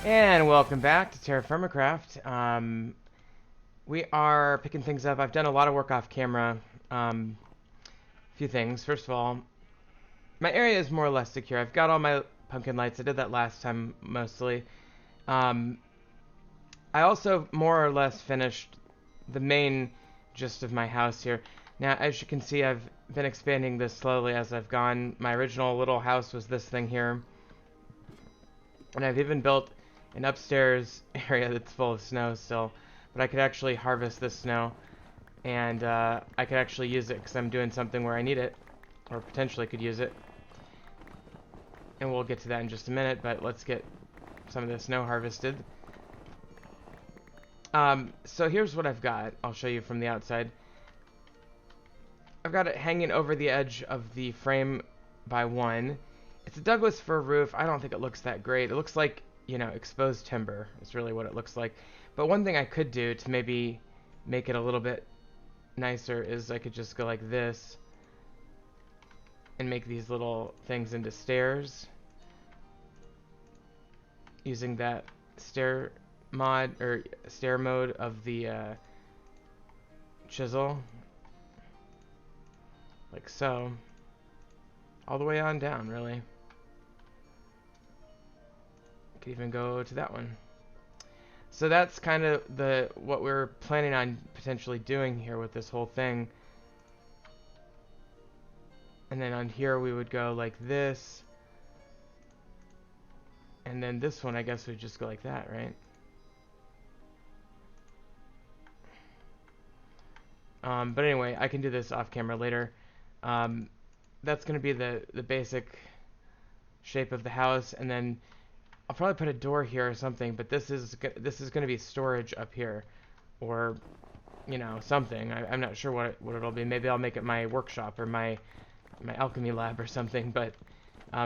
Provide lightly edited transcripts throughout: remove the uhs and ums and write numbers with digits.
And welcome back to Terrafirmacraft. We are picking things up. I've done a lot of work off camera. A few things. First of all, my area is more or less secure. I've got all my pumpkin lights. I did that last time mostly. Um, I also more or less finished the main gist of my house here. Now, as you can see, I've been expanding this slowly as I've gone. My original little house was this thing here. And I've even built an upstairs area that's full of snow still. But I could actually harvest this snow. And I could actually use it because I'm doing something where I need it. Or potentially could use it. And we'll get to that in just a minute. But let's get some of the snow harvested. So here's what I've got. I'll show you from the outside. I've got it hanging over the edge of the frame by one. It's a Douglas fir roof. I don't think it looks that great. It looks like, you know, exposed timber is really what it looks like. But one thing I could do to maybe make it a little bit nicer is I could just go like this and make these little things into stairs using that stair mod or stair mode of the chisel, like so, all the way on down. Really, could even go to that one. So that's kind of what we're planning on potentially doing here with this whole thing. And then on here we would go like this. And then this one I guess would just go like that, right? But anyway, I can do this off camera later. That's going to be the basic shape of the house, and then I'll probably put a door here or something. But this is going to be storage up here, or you know, something. I'm not sure what it'll be. Maybe I'll make it my workshop or my alchemy lab or something. But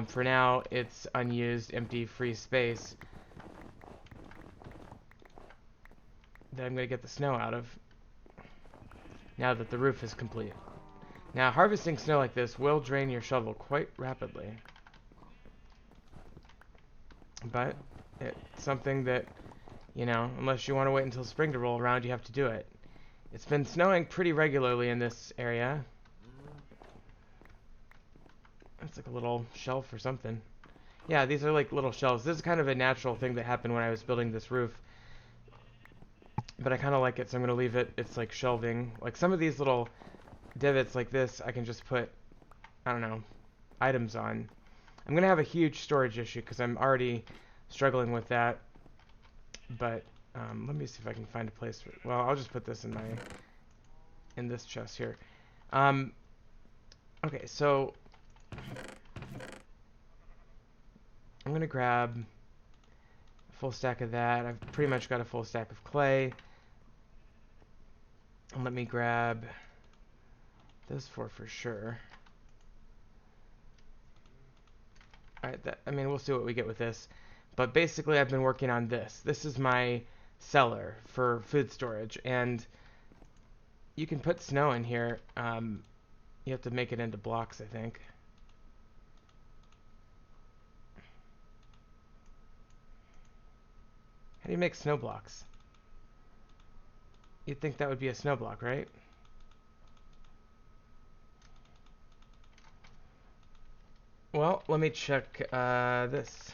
for now, it's unused, empty, free space that I'm going to get the snow out of now that the roof is complete. Now, harvesting snow like this will drain your shovel quite rapidly. But it's something that, you know, unless you want to wait until spring to roll around, you have to do it. It's been snowing pretty regularly in this area. That's like a little shelf or something. Yeah, these are like little shelves. This is kind of a natural thing that happened when I was building this roof. But I kind of like it, so I'm going to leave it. It's like shelving. Like some of these little divots like this, I can just put, I don't know, items on. I'm going to have a huge storage issue because I'm already struggling with that. But let me see if I can find a place. Well, I'll just put this in this chest here. Okay, so I'm going to grab a full stack of that. I've pretty much got a full stack of clay. And let me grab those four for sure. Alright, I mean, we'll see what we get with this. But basically, I've been working on this. This is my cellar for food storage. And you can put snow in here. You have to make it into blocks, I think. How do you make snow blocks? You'd think that would be a snow block, right? Well, let me check this.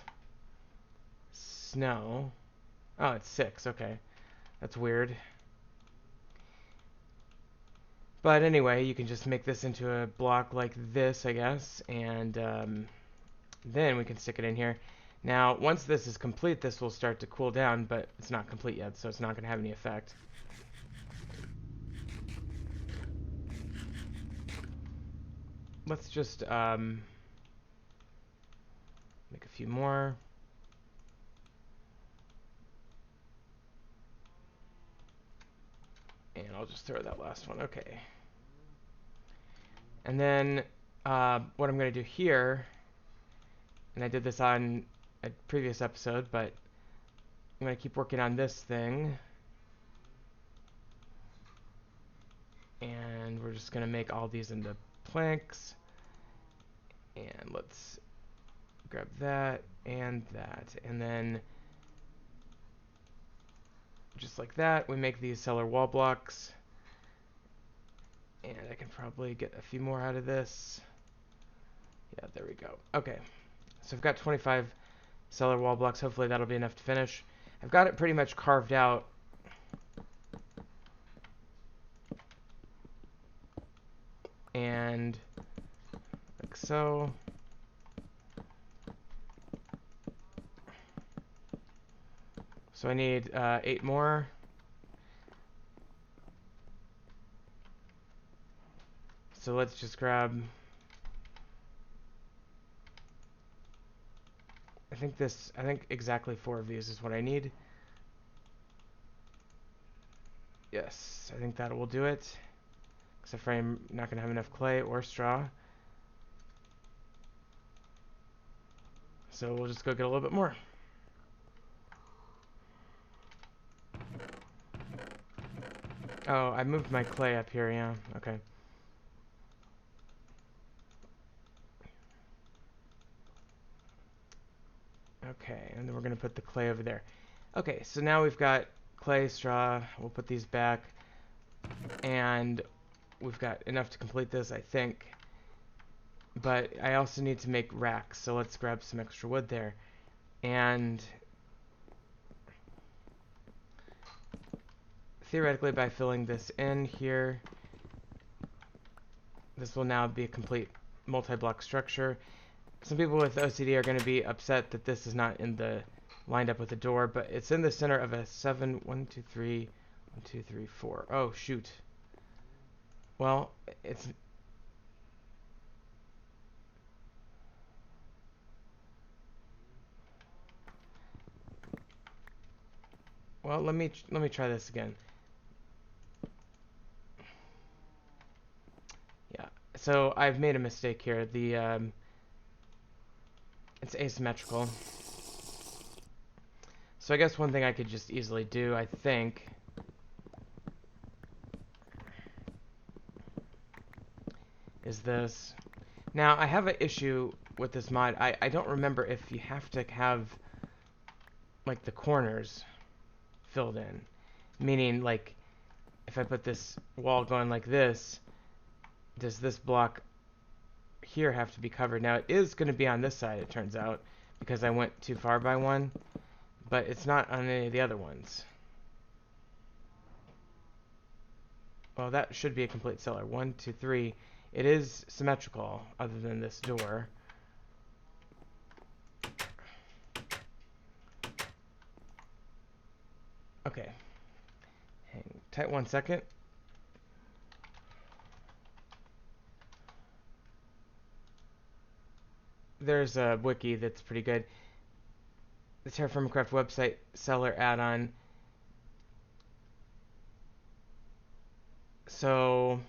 Snow. Oh, it's 6. Okay. That's weird. But anyway, you can just make this into a block like this, I guess. And then we can stick it in here. Now, once this is complete, this will start to cool down, but it's not complete yet, so it's not going to have any effect. Let's just make a few more. And I'll just throw that last one. Okay. And then what I'm going to do here, and I did this on a previous episode, but I'm going to keep working on this thing. And we're just going to make all these into planks. And let's grab that and that. And then just like that. We make these cellar wall blocks. And I can probably get a few more out of this. Yeah, there we go. Okay, so I've got 25 cellar wall blocks. Hopefully that'll be enough to finish. I've got it pretty much carved out. And like so. So I need 8 more. So let's just grab, I think exactly 4 of these is what I need. Yes, I think that will do it. Except for I'm not going to have enough clay or straw. So we'll just go get a little bit more. Oh, I moved my clay up here, yeah. Okay. Okay, and then we're going to put the clay over there. Okay, so now we've got clay, straw. We'll put these back. And we've got enough to complete this, I think. But I also need to make racks, so let's grab some extra wood there. And theoretically, by filling this in here, this will now be a complete multi-block structure. Some people with OCD are going to be upset that this is not lined up with the door, but it's in the center of a 7, 1, 2, 3, 1, 2, 3, 4. Oh, shoot. Well, it's... Well, let me try this again. Yeah. So I've made a mistake here. It's asymmetrical. So I guess one thing I could just easily do, I think, is this. Now, I have an issue with this mod. I don't remember if you have to have, like, the corners filled in. Meaning, like, if I put this wall going like this, does this block here have to be covered? Now, it is going to be on this side, it turns out, because I went too far by one, but it's not on any of the other ones. Well, that should be a complete cellar. 1, 2, 3. It is symmetrical, other than this door. Okay. Hang tight 1 second. There's a wiki that's pretty good. The Terrafirmacraft website seller add-on. So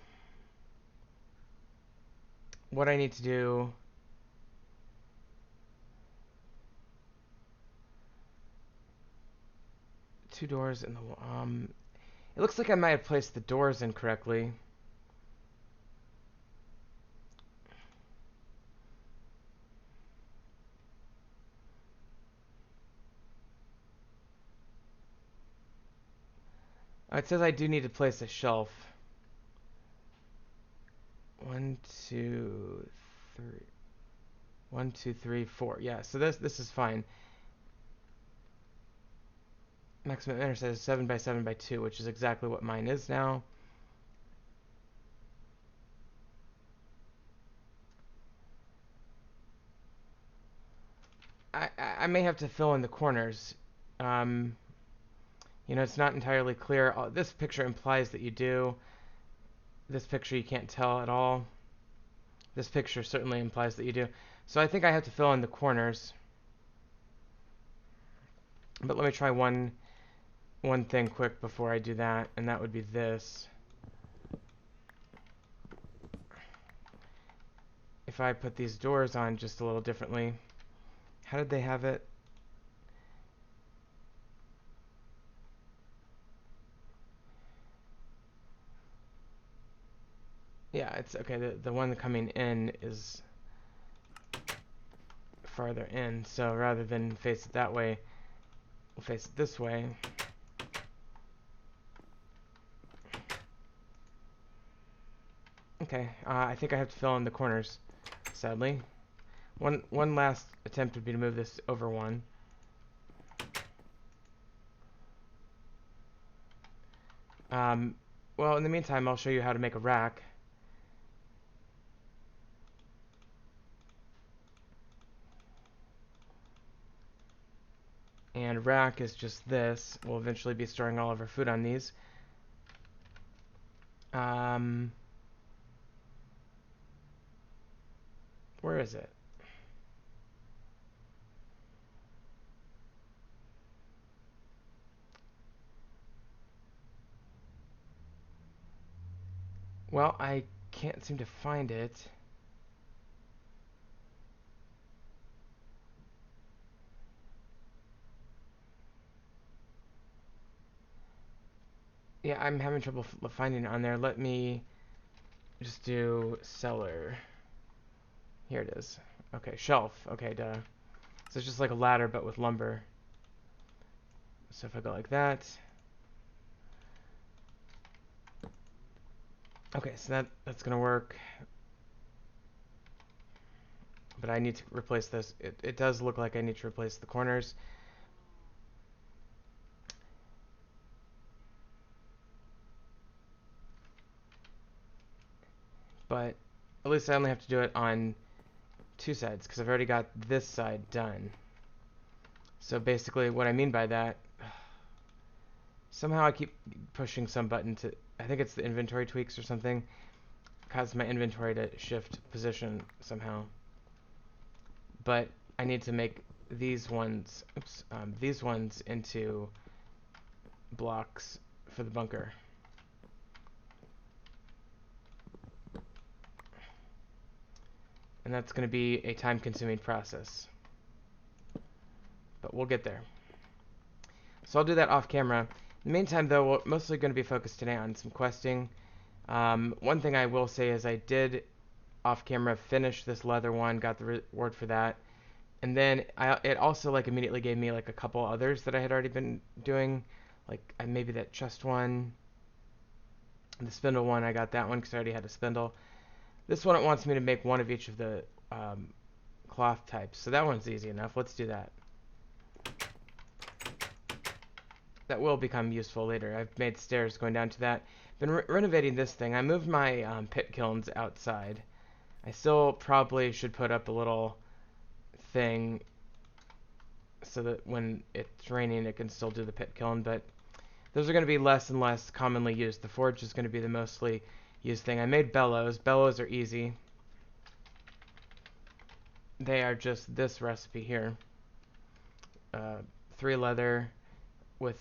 what I need to do, two doors in the it looks like I might have placed the doors incorrectly. It says I do need to place a shelf. 1, 2, 3. 1, 2, 3, 4. Yeah, so this is fine. Maximum inner size is 7 by 7 by 2, which is exactly what mine is now. I may have to fill in the corners. You know, it's not entirely clear. This picture implies that you do. This picture you can't tell at all. This picture certainly implies that you do. So I think I have to fill in the corners. But let me try one thing quick before I do that, and that would be this. If I put these doors on just a little differently, how did they have it? Yeah, it's okay. The one coming in is farther in, so rather than face it that way, we'll face it this way. Okay, I think I have to fill in the corners, sadly. One last attempt would be to move this over one. Well, in the meantime, I'll show you how to make a rack. And rack is just this. We'll eventually be storing all of our food on these. Where is it? Well, I can't seem to find it. Yeah, I'm having trouble finding it on there. Let me just do cellar. Here it is. Okay, shelf. Okay, duh. So it's just like a ladder, but with lumber. So if I go like that. Okay, so that's gonna work. But I need to replace this. It does look like I need to replace the corners. But at least I only have to do it on two sides, because I've already got this side done. So basically what I mean by that, somehow I keep pushing some button to, I think it's the inventory tweaks or something, causes my inventory to shift position somehow. But I need to make these ones, these ones into blocks for the bunker. And that's going to be a time-consuming process. But we'll get there. So I'll do that off camera. In the meantime, though, we're mostly going to be focused today on some questing. One thing I will say is I did, off camera, finish this leather one, got the reward for that. And then it also like immediately gave me like a couple others that I had already been doing. Like maybe that chest one. The spindle one, I got that one because I already had a spindle. This one, it wants me to make one of each of the cloth types. So that one's easy enough. Let's do that. That will become useful later. I've made stairs going down to that. Been renovating this thing. I moved my pit kilns outside. I still probably should put up a little thing so that when it's raining it can still do the pit kiln, but those are going to be less and less commonly used. The forge is going to be the mostly used thing. I made bellows. Bellows are easy. They are just this recipe here. 3 leather with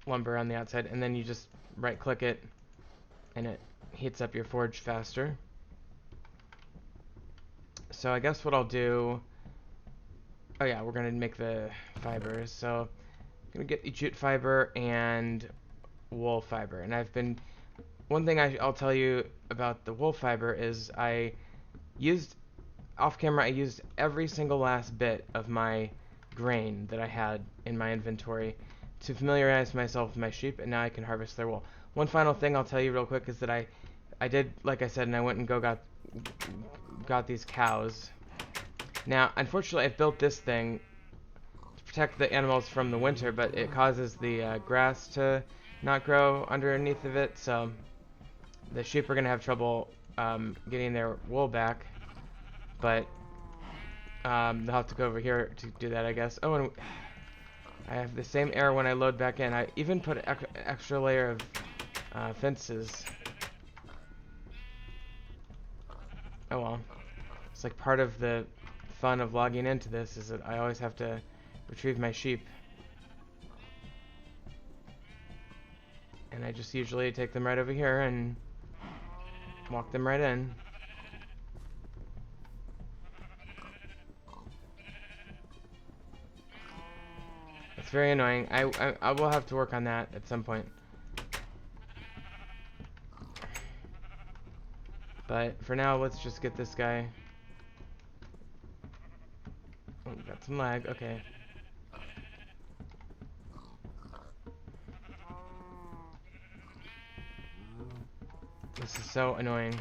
lumber on the outside, and then you just right click it and it heats up your forge faster. So I guess what I'll do, oh yeah, we're going to make the fibers. So I'm going to get jute fiber and wool fiber. And one thing I'll tell you about the wool fiber is off camera, I used every single last bit of my grain that I had in my inventory to familiarize myself with my sheep, and now I can harvest their wool. One final thing I'll tell you real quick is that I did, like I said, and I went and got these cows. Now, unfortunately, I've built this thing to protect the animals from the winter, but it causes the grass to not grow underneath of it, so the sheep are going to have trouble getting their wool back. But they'll have to go over here to do that, I guess. Oh, and I have the same error when I load back in. I even put an extra layer of fences. Oh well. It's like part of the fun of logging into this is that I always have to retrieve my sheep. And I just usually take them right over here and walk them right in. It's very annoying. I will have to work on that at some point. But for now, let's just get this guy. Oh, got some lag. Okay. This is so annoying.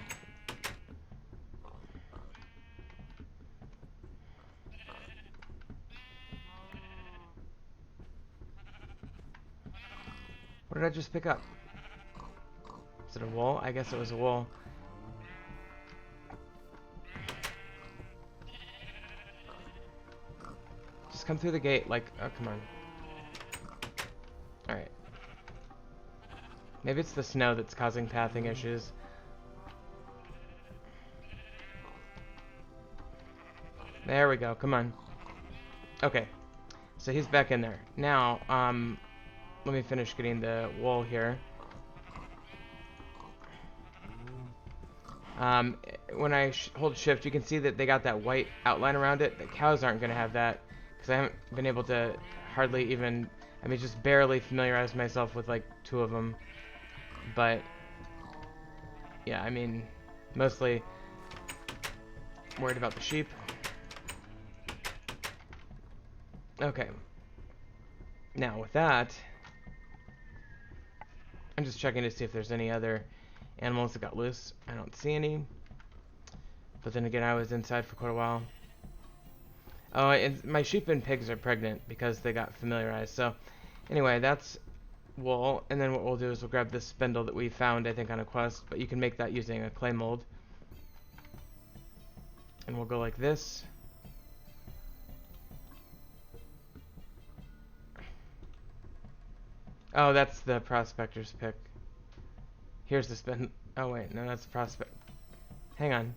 What did I just pick up? Is it a wool? I guess it was a wool. Just come through the gate like... Oh, come on. Alright. Maybe it's the snow that's causing pathing issues. There we go. Come on. Okay. So he's back in there. Now, let me finish getting the wool here. When I hold shift, you can see that they got that white outline around it. The cows aren't going to have that because I haven't been able to hardly even, I mean, just barely familiarize myself with like 2 of them. But, yeah, I mean, mostly worried about the sheep. Okay. Now, with that, I'm just checking to see if there's any other animals that got loose. I don't see any. But then again, I was inside for quite a while. Oh, and my sheep and pigs are pregnant because they got familiarized. So, anyway, that's wool. And then what we'll do is we'll grab this spindle that we found, I think, on a quest. But you can make that using a clay mold. And we'll go like this. Oh, that's the prospector's pick. Here's the spin. Oh, wait. No, that's the prospect. Hang on.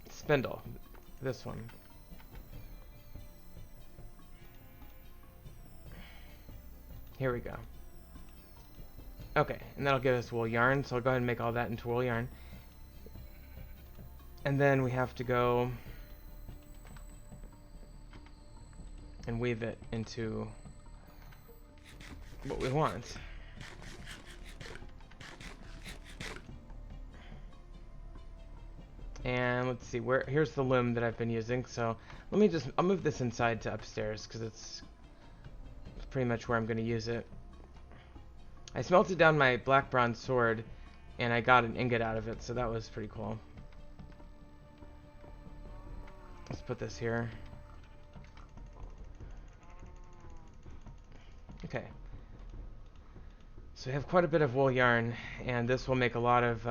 Spindle. This one. Here we go. Okay, and that'll give us wool yarn, so I'll go ahead and make all that into wool yarn. And then we have to go and weave it into what we want. And let's see, here's the loom that I've been using, so I'll move this inside to upstairs, because it's pretty much where I'm going to use it. I smelted down my black bronze sword, and I got an ingot out of it, so that was pretty cool. Let's put this here. Okay. So we have quite a bit of wool yarn, and this will make a lot of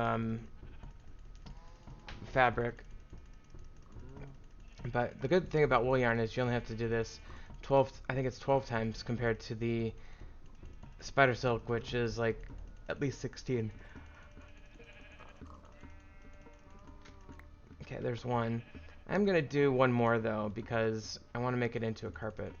fabric. But the good thing about wool yarn is you only have to do this 12, I think it's 12 times compared to the spider silk, which is like at least 16. Okay, there's one. I'm gonna do one more though because I want to make it into a carpet.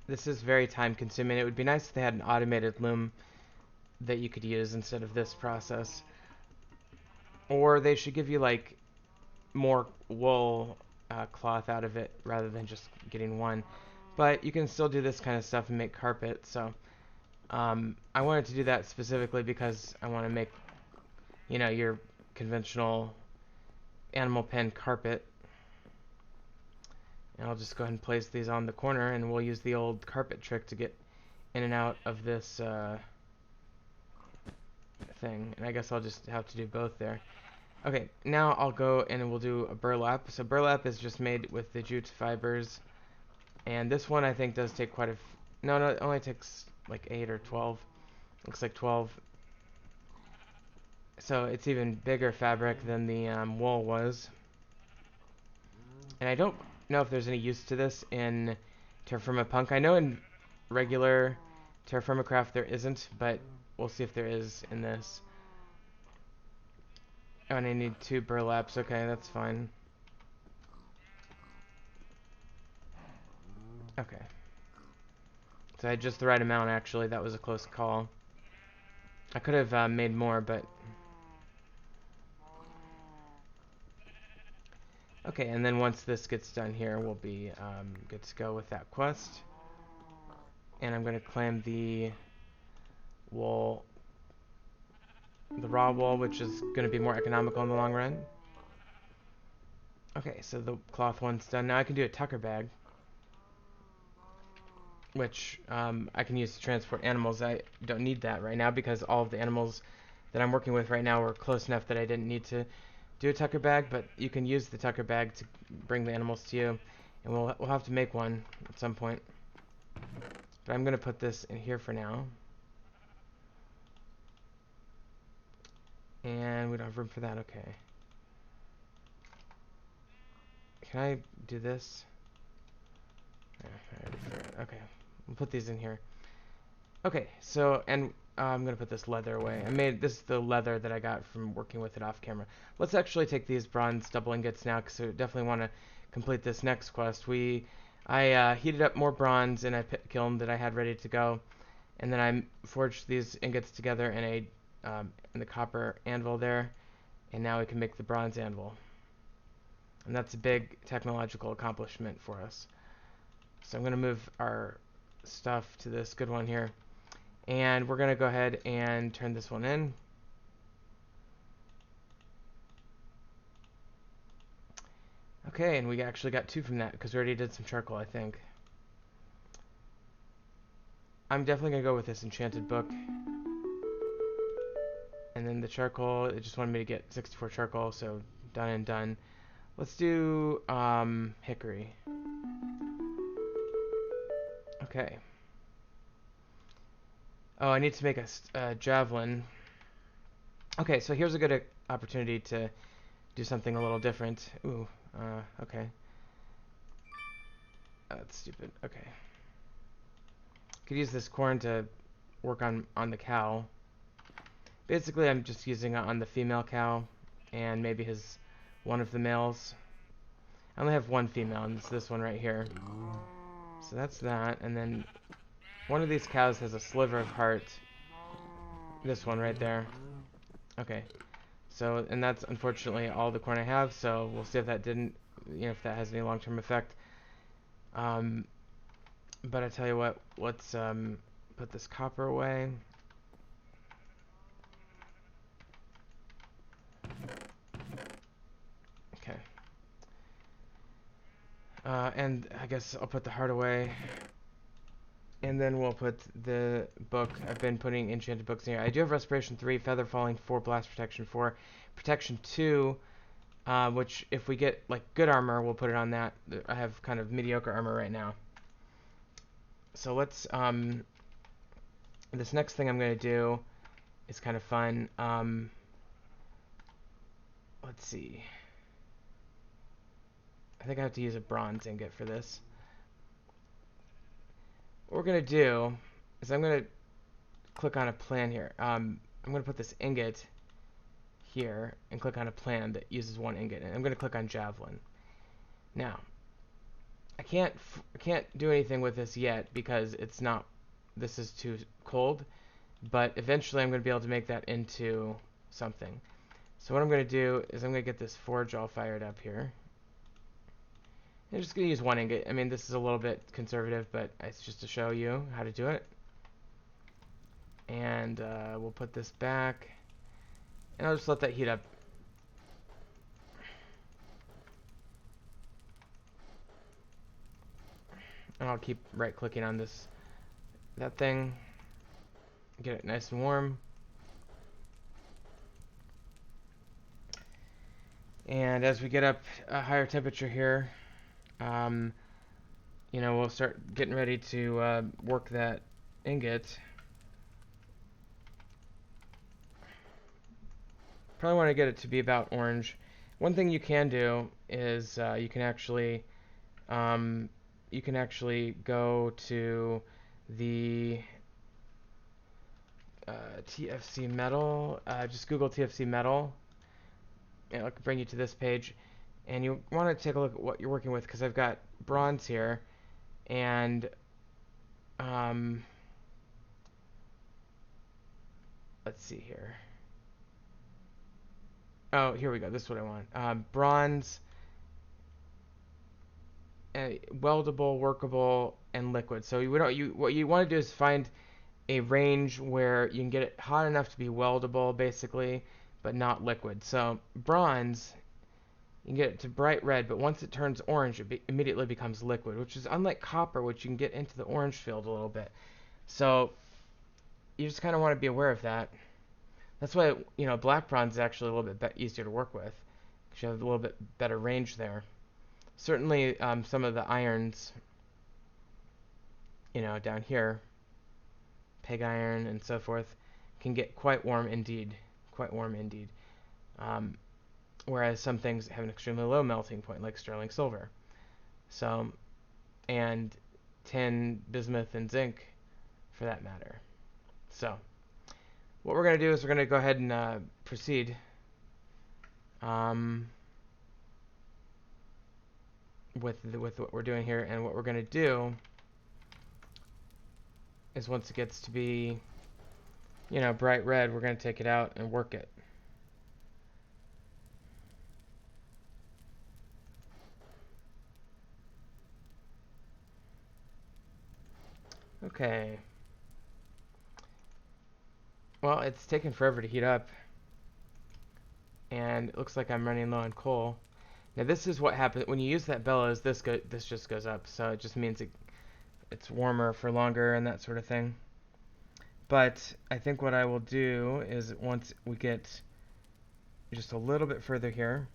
This is very time consuming. It would be nice if they had an automated loom that you could use instead of this process. Or they should give you like more wool cloth out of it rather than just getting one. But you can still do this kind of stuff and make carpet. So I wanted to do that specifically because I want to make, you know, your conventional animal pen carpet. And I'll just go ahead and place these on the corner, and we'll use the old carpet trick to get in and out of this thing. And I guess I'll just have to do both there. Okay, now I'll go and we'll do a burlap. So burlap is just made with the jute fibers. And this one I think does take quite a... No, it only takes like 8 or 12. Looks like 12. So it's even bigger fabric than the wool was. And I don't know if there's any use to this in Terrafirmapunk. I know in regular Terrafirmacraft there isn't, but we'll see if there is in this. Oh, and I need 2 burlaps. Okay, that's fine. Okay. So I had just the right amount, actually. That was a close call. I could have made more, but... Okay, and then once this gets done here, we'll be good to go with that quest. And I'm going to claim the wool, the raw wool, which is going to be more economical in the long run. Okay, so the cloth one's done. Now I can do a tucker bag, which I can use to transport animals. I don't need that right now because all of the animals that I'm working with right now were close enough that I didn't need to do a tucker bag, but you can use the tucker bag to bring the animals to you, and we'll have to make one at some point. But I'm gonna put this in here for now, and we don't have room for that. Okay. Can I do this? Okay, we'll put these in here. Okay, so, and I'm going to put this leather away. This is the leather that I got from working with it off camera. Let's actually take these bronze double ingots now, because we definitely want to complete this next quest. I heated up more bronze in a pit kiln that I had ready to go, and then I forged these ingots together in the copper anvil there, and now we can make the bronze anvil. And that's a big technological accomplishment for us. So I'm going to move our stuff to this good one here. And we're going to go ahead and turn this one in. Okay, and we actually got 2 from that because we already did some charcoal, I think. I'm definitely going to go with this enchanted book. And then the charcoal, it just wanted me to get 64 charcoal, so done and done. Let's do hickory. Okay. Oh, I need to make a javelin. Okay, so here's a good opportunity to do something a little different. Ooh, okay. That's stupid. Okay. Could use this corn to work on the cow. Basically, I'm just using it on the female cow and maybe one of the males. I only have one female, and it's this one right here. So that's that, and then one of these cows has a sliver of heart. This one right there. Okay. So, and that's unfortunately all the corn I have, so we'll see if that if that has any long-term effect. But I tell you what, let's put this copper away. Okay. And I guess I'll put the heart away. And then we'll put the book. I've been putting enchanted books in here. I do have Respiration 3, Feather Falling 4, Blast Protection 4, Protection 2, which if we get like good armor, we'll put it on that. I have kind of mediocre armor right now. So let's, this next thing I'm going to do is kind of fun. Let's see. I think I have to use a bronze ingot for this. What we're going to do is I'm going to click on a plan here. I'm going to put this ingot here and click on a plan that uses 1 ingot. And I'm going to click on javelin. Now, I can't do anything with this yet because this is too cold, but eventually I'm going to be able to make that into something. So what I'm going to do is I'm going to get this forge all fired up here. I'm just going to use 1 ingot. I mean, this is a little bit conservative, but it's just to show you how to do it. And we'll put this back, and I'll just let that heat up. And I'll keep right-clicking on that thing, get it nice and warm. And as we get up a higher temperature here, we'll start getting ready to work that ingot. Probably want to get it to be about orange. One thing you can do is you can actually go to the TFC metal. Just Google TFC metal. It'll bring you to this page, and you want to take a look at what you're working with, because I've got bronze here, and let's see here. Oh, here we go. This is what I want. Bronze, weldable, workable, and liquid. So what you want to do is find a range where you can get it hot enough to be weldable, basically, but not liquid. So bronze, you can get it to bright red, but once it turns orange, it immediately becomes liquid, which is unlike copper, which you can get into the orange field a little bit. So you just kind of want to be aware of that. That's why, black bronze is actually a little bit easier to work with, because you have a little bit better range there. Certainly, some of the irons, down here, pig iron and so forth, can get quite warm indeed. Quite warm indeed. Um, Whereas some things have an extremely low melting point, like sterling silver. So, and tin, bismuth, and zinc, for that matter. So, what we're going to do is we're going to go ahead and proceed um, with what we're doing here. And what we're going to do is once it gets to be, bright red, we're going to take it out and work it. Okay. Well, it's taken forever to heat up, and it looks like I'm running low on coal. Now this is what happens when you use that bellows. This just goes up, so it just means it's warmer for longer and that sort of thing. But I think what I will do is once we get just a little bit further here,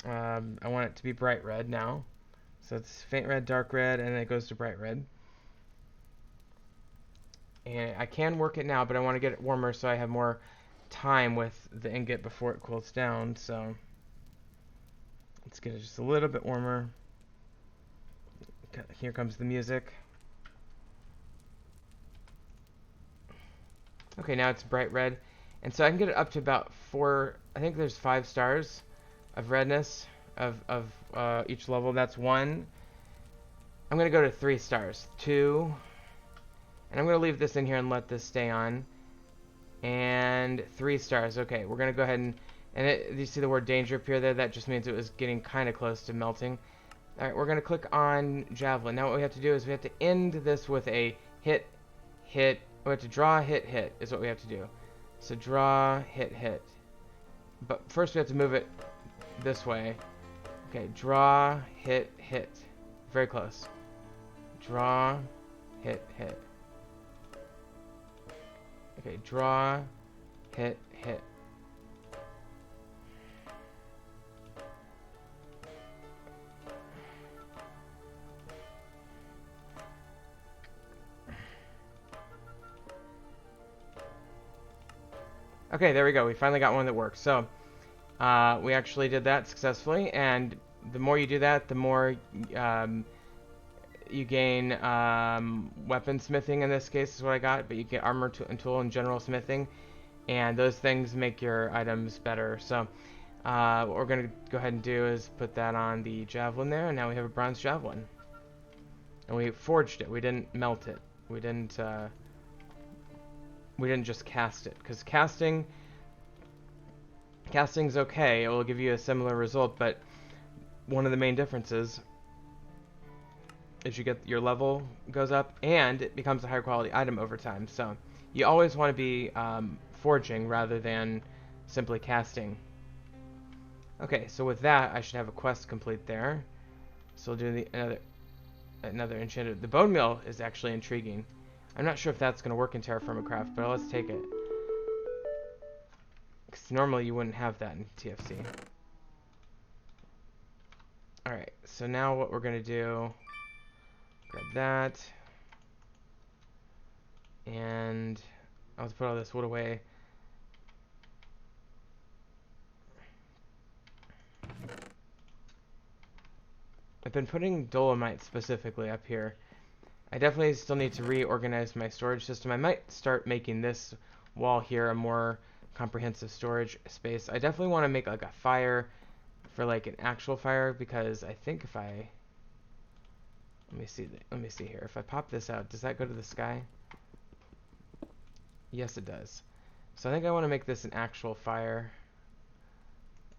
I want it to be bright red now. So it's faint red, dark red, and then it goes to bright red. And I can work it now, but I want to get it warmer so I have more time with the ingot before it cools down. So let's get it just a little bit warmer. Here comes the music. Okay, now it's bright red. And so I can get it up to about 4, I think there's 5 stars of redness of each level. That's 1. I'm going to go to 3 stars. 2. And I'm going to leave this in here and let this stay on. And 3 stars. Okay, we're going to go ahead and you see the word danger appear there? That just means it was getting kind of close to melting. Alright, we're going to click on Javelin. Now what we have to do is we have to end this with a hit, hit. We have to draw, hit, hit is what we have to do. So draw, hit, hit. But first we have to move it this way. Okay, draw, hit, hit. Very close. Draw, hit, hit. Okay, draw, hit, hit. Okay, there we go. We finally got one that works. So, we actually did that successfully, and the more you do that, the more you gain weapon smithing in this case is what I got, but you get armor and tool and general smithing, and those things make your items better. So what we're going to go ahead and do is put that on the javelin there, and now we have a bronze javelin. And we forged it. We didn't melt it. We didn't just cast it, because casting's okay. It will give you a similar result, but one of the main differences is you get your level goes up and it becomes a higher quality item over time. So you always want to be forging rather than simply casting. Okay, so with that I should have a quest complete there. So we'll do another enchanted. The bone meal is actually intriguing. I'm not sure if that's going to work in Terrafirmacraft, but let's take it. Because normally you wouldn't have that in TFC. Alright, so now what we're going to do, grab that, and I'll put all this wood away. I've been putting dolomite specifically up here. I definitely still need to reorganize my storage system. I might start making this wall here a more comprehensive storage space. I definitely want to make like a fire for like an actual fire, because I think if I let me see here. If I pop this out, does that go to the sky? Yes, it does. So I think I want to make this an actual fire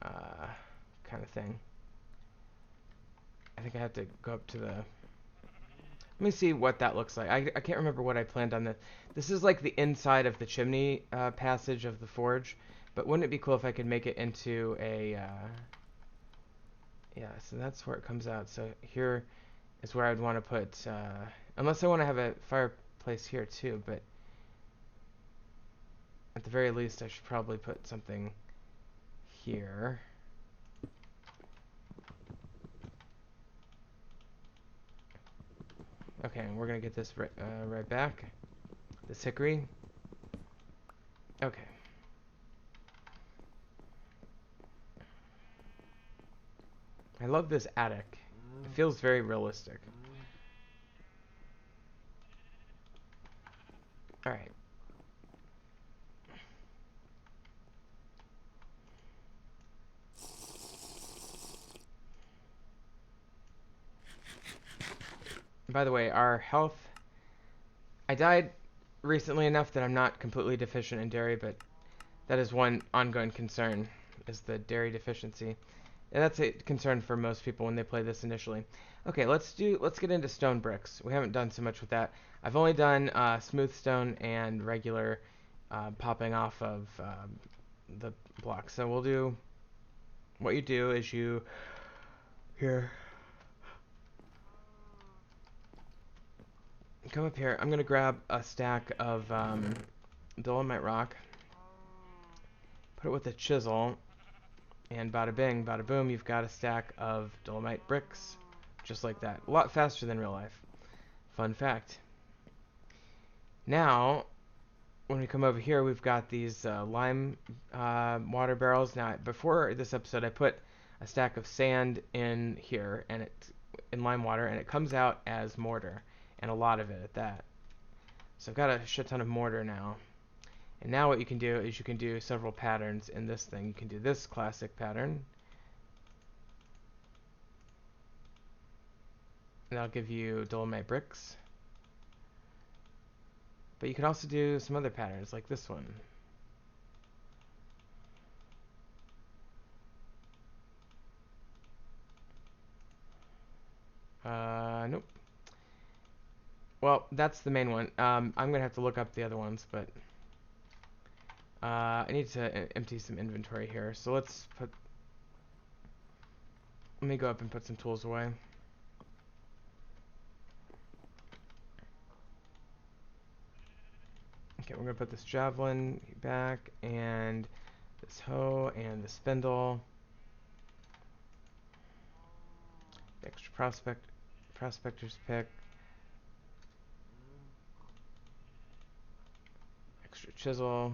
kind of thing. I think I have to go up to the... Let me see what that looks like. I can't remember what I planned on this. This is like the inside of the chimney passage of the forge. But wouldn't it be cool if I could make it into a... yeah, so that's where it comes out. So here is where I'd want to put... unless I want to have a fireplace here too, but... at the very least, I should probably put something here. Okay, and we're gonna get this right back. This hickory. Okay. I love this attic. It feels very realistic. Alright. By the way, our health... I died recently enough that I'm not completely deficient in dairy, but that is one ongoing concern, is the dairy deficiency. And that's a concern for most people when they play this initially. Okay, let's get into stone bricks. We haven't done so much with that. I've only done smooth stone and regular popping off of the block. So we'll do, what you do is you, here, come up here. I'm going to grab a stack of dolomite rock, put it with a chisel, and bada bing, bada boom, you've got a stack of dolomite bricks, just like that. A lot faster than real life. Fun fact. Now, when we come over here, we've got these lime water barrels. Now, before this episode, I put a stack of sand in here, and it's in lime water, and it comes out as mortar, and a lot of it at that. So I've got a shit ton of mortar now. And now what you can do is you can do several patterns in this thing. You can do this classic pattern. And that'll give you dolomite bricks. But you can also do some other patterns, like this one. Nope. Well, that's the main one. I'm going to have to look up the other ones, but I need to empty some inventory here. So let me go up and put some tools away. Okay, we're going to put this javelin back, and this hoe, and the spindle. Extra prospector's pick. Extra chisel.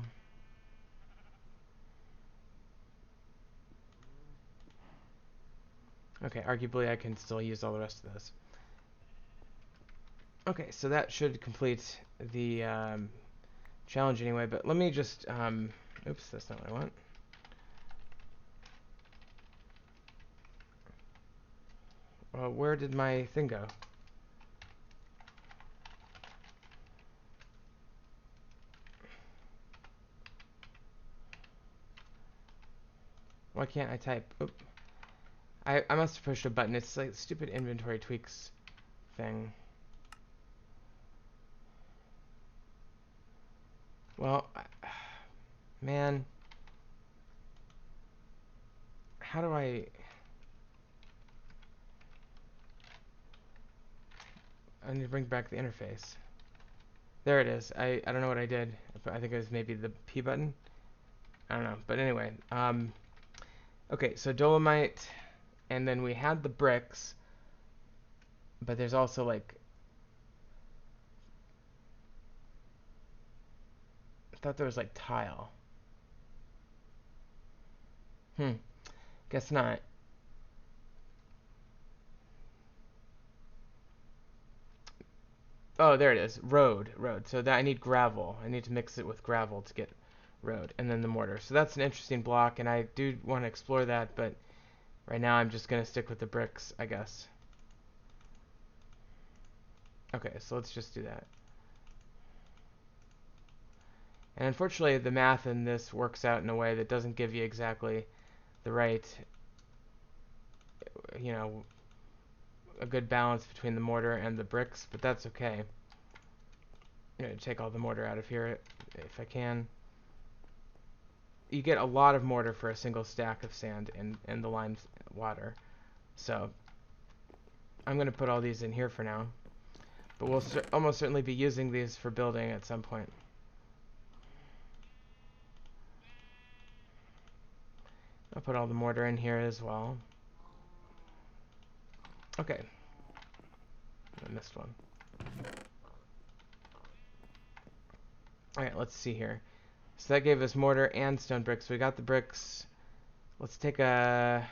Okay, arguably I can still use all the rest of this. Okay, so that should complete the challenge anyway, but let me just, oops, that's not what I want. Well, where did my thing go? Why can't I type? Oop. I must have pushed a button. It's like stupid inventory tweaks thing. Well, man. How do I need to bring back the interface. There it is. I don't know what I did. I think it was maybe the P button. I don't know. But anyway, okay, so dolomite, and then we had the bricks, but there's also like, I thought there was like tile. Guess not. Oh, there it is. Road. So that I need gravel. I need to mix it with gravel to get road, and then the mortar. So that's an interesting block, and I do want to explore that, but right now I'm just going to stick with the bricks, I guess. Okay, so let's just do that. And unfortunately, the math in this works out in a way that doesn't give you exactly the right, you know, a good balance between the mortar and the bricks, but that's okay. I'm going to take all the mortar out of here if I can. You get a lot of mortar for a single stack of sand and the lime water. So I'm going to put all these in here for now. But we'll almost certainly be using these for building at some point. I'll put all the mortar in here as well. Okay. I missed one. Alright, let's see here. So that gave us mortar and stone bricks. We got the bricks. Let's take a...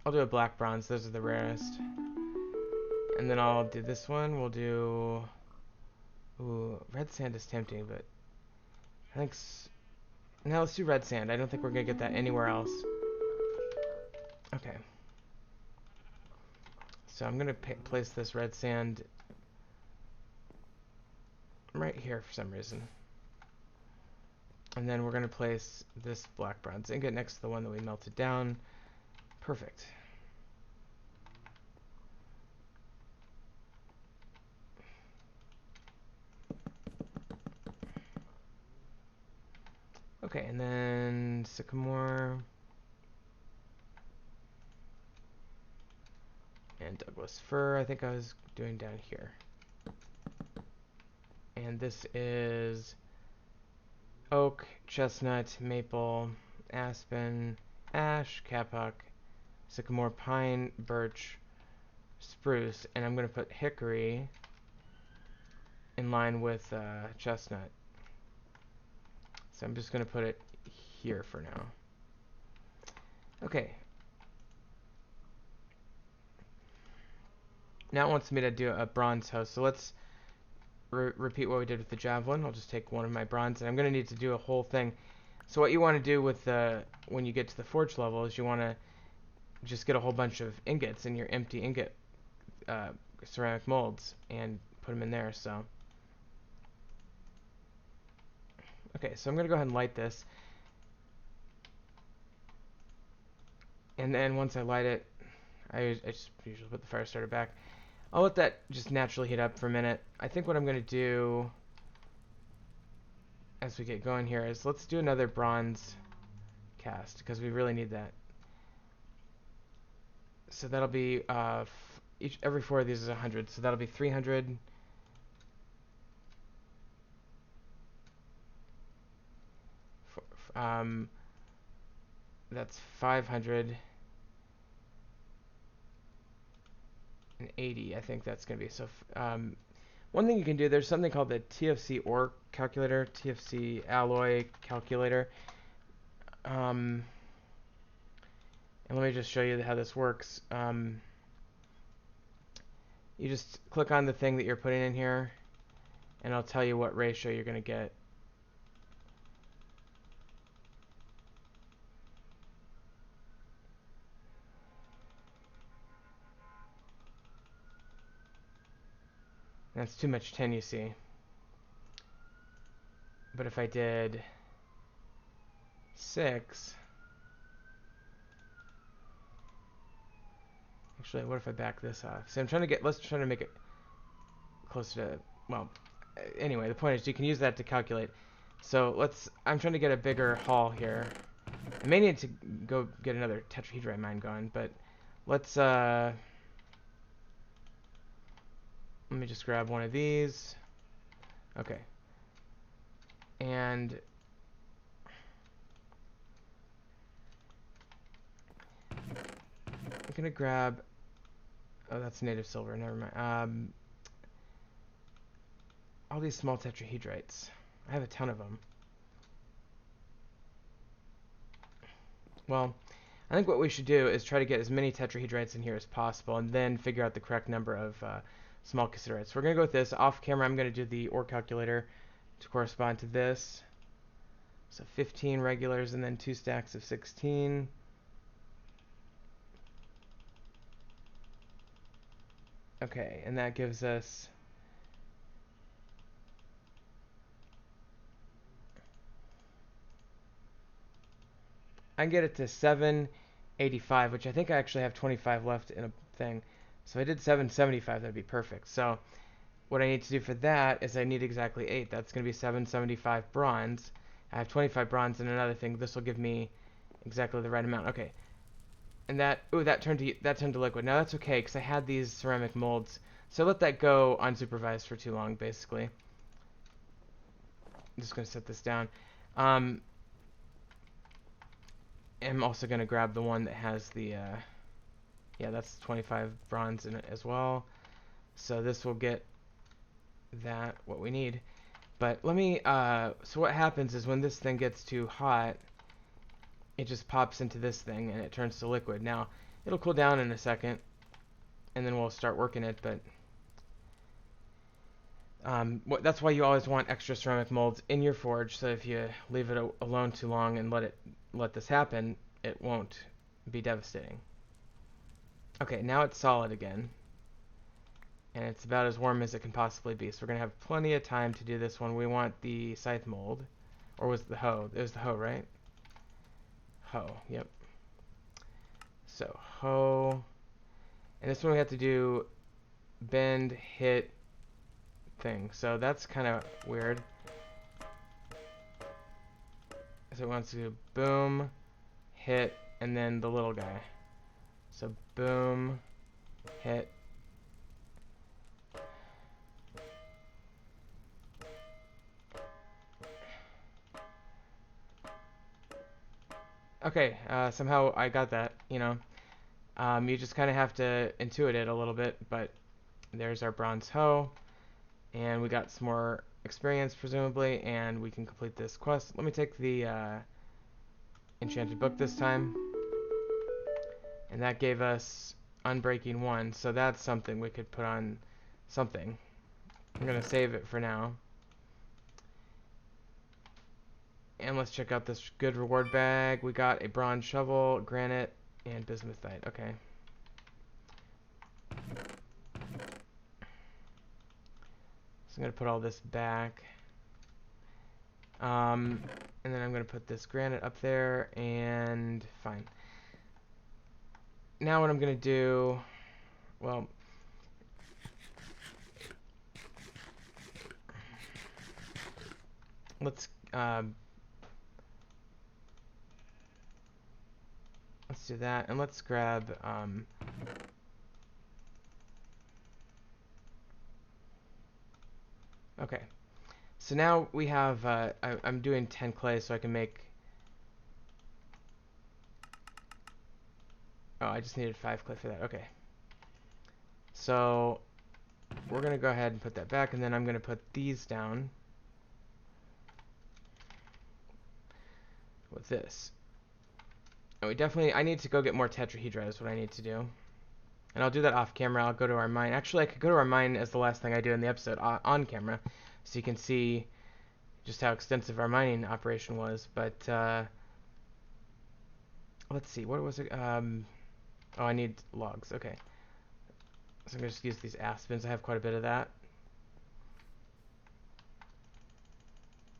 I'll do a black bronze. Those are the rarest. And then I'll do this one. We'll do... Ooh, red sand is tempting, but... I think... No, let's do red sand. I don't think we're going to get that anywhere else. Okay. So I'm going to place this red sand right here for some reason. And then we're going to place this black bronze ingot next to the one that we melted down. Perfect. Okay, and then sycamore. And Douglas fir, I think I was doing down here. And this is oak, chestnut, maple, aspen, ash, kapok, sycamore, pine, birch, spruce, and I'm going to put hickory in line with chestnut. So I'm just going to put it here for now. Okay. Now it wants me to do a bronze house, so let's repeat what we did with the javelin. I'll just take one of my bronze, and I'm going to need to do a whole thing. So what you want to do with when you get to the forge level is you want to just get a whole bunch of ingots in your empty ingot ceramic molds and put them in there. So okay, so I'm going to go ahead and light this. And then once I light it, I just usually put the fire starter back. I'll let that just naturally heat up for a minute. I think what I'm going to do as we get going here is let's do another bronze cast because we really need that. So that'll be every 4 of these is 100, so that'll be 300. That's 500 and 80. I think that's gonna be so. One thing you can do, there's something called the TFC ore calculator, TFC alloy calculator. And let me just show you how this works. You just click on the thing that you're putting in here, and I'll tell you what ratio you're going to get. That's too much tin, you see. But if I did 6... Actually, what if I back this off? So I'm trying to get, let's try to make it closer to, well, anyway, the point is you can use that to calculate. So I'm trying to get a bigger haul here. I may need to go get another tetrahedrite mine going, but let's, let me just grab one of these. Okay. And I'm gonna grab, oh, that's native silver, never mind. All these small tetrahedrites. I have a ton of them. Well, I think what we should do is try to get as many tetrahedrites in here as possible and then figure out the correct number of small cassitarites. We're going to go with this. Off camera, I'm going to do the ore calculator to correspond to this. So 15 regulars and then 2 stacks of 16. Okay, and that gives us... I can get it to 785, which I think I actually have 25 left in a thing. So if I did 775, that'd be perfect. So what I need to do for that is I need exactly 8. That's going to be 775 bronze. I have 25 bronze and another thing. This will give me exactly the right amount. Okay. And that, ooh, that turned to liquid. Now that's okay because I had these ceramic molds. So let that go unsupervised for too long, basically. I'm just going to set this down. am also going to grab the one that has the, yeah, that's 25 bronze in it as well. So this will get that, what we need. But let me, so what happens is when this thing gets too hot, it just pops into this thing and it turns to liquid. Now, it'll cool down in a second, and then we'll start working it, but that's why you always want extra ceramic molds in your forge, so if you leave it alone too long and let this happen, it won't be devastating. Okay, now it's solid again, and it's about as warm as it can possibly be, so we're going to have plenty of time to do this one. We want the scythe mold, or was it the hoe? It was the hoe, right? Hoe, yep. So, hoe, and this one we have to do bend, hit, thing. So that's kind of weird. So it wants to do boom, hit, and then the little guy. So boom, hit. Okay, somehow I got that, you know. You just kind of have to intuit it a little bit, but there's our bronze hoe. And we got some more experience, presumably, and we can complete this quest. Let me take the enchanted book this time. And that gave us Unbreaking 1, so that's something we could put on something. I'm going to save it for now. And let's check out this good reward bag. We got a bronze shovel, granite, and bismuthite. Okay. So I'm going to put all this back. And then I'm going to put this granite up there, and fine. Now what I'm going to do, well, let's do that, and let's grab okay. So now we have I'm doing 10 clay so I can make, oh, I just needed 5 clay for that. Okay. So we're going to go ahead and put that back, and then I'm going to put these down with this. And I need to go get more tetrahedra is what I need to do. And I'll do that off camera. I'll go to our mine. Actually, I could go to our mine as the last thing I do in the episode on camera, so you can see just how extensive our mining operation was. But let's see, what was it? Oh, I need logs. Okay. So I'm going to just use these aspens. I have quite a bit of that.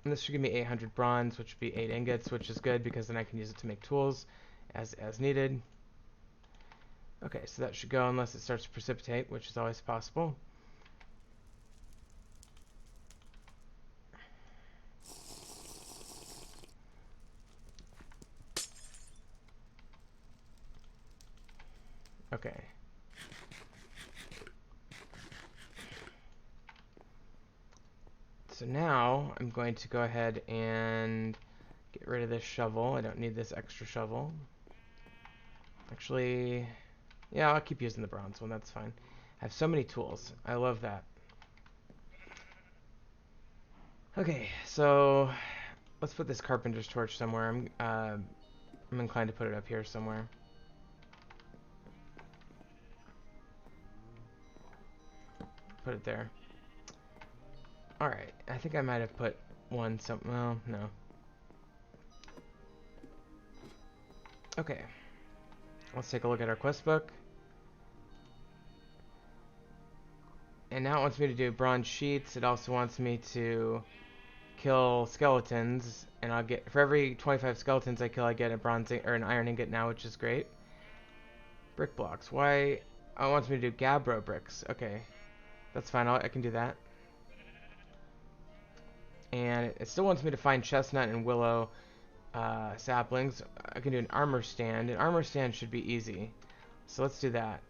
And this should give me 800 bronze, which would be 8 ingots, which is good because then I can use it to make tools as needed. Okay, so that should go unless it starts to precipitate, which is always possible. Okay. So now I'm going to go ahead and get rid of this shovel. I don't need this extra shovel. Actually, yeah, I'll keep using the bronze one. That's fine. I have so many tools. I love that. Okay, so let's put this carpenter's torch somewhere. I'm inclined to put it up here somewhere. Put it there. Alright, I think I might have put one well, no. Okay. Let's take a look at our quest book. And now it wants me to do bronze sheets. It also wants me to kill skeletons, and I'll get, for every 25 skeletons I kill, I get a bronze or an iron ingot now, which is great. Brick blocks. Why? Oh, it wants me to do gabbro bricks. Okay, that's fine. I can do that. And it still wants me to find chestnut and willow saplings. I can do an armor stand. An armor stand should be easy, so let's do that.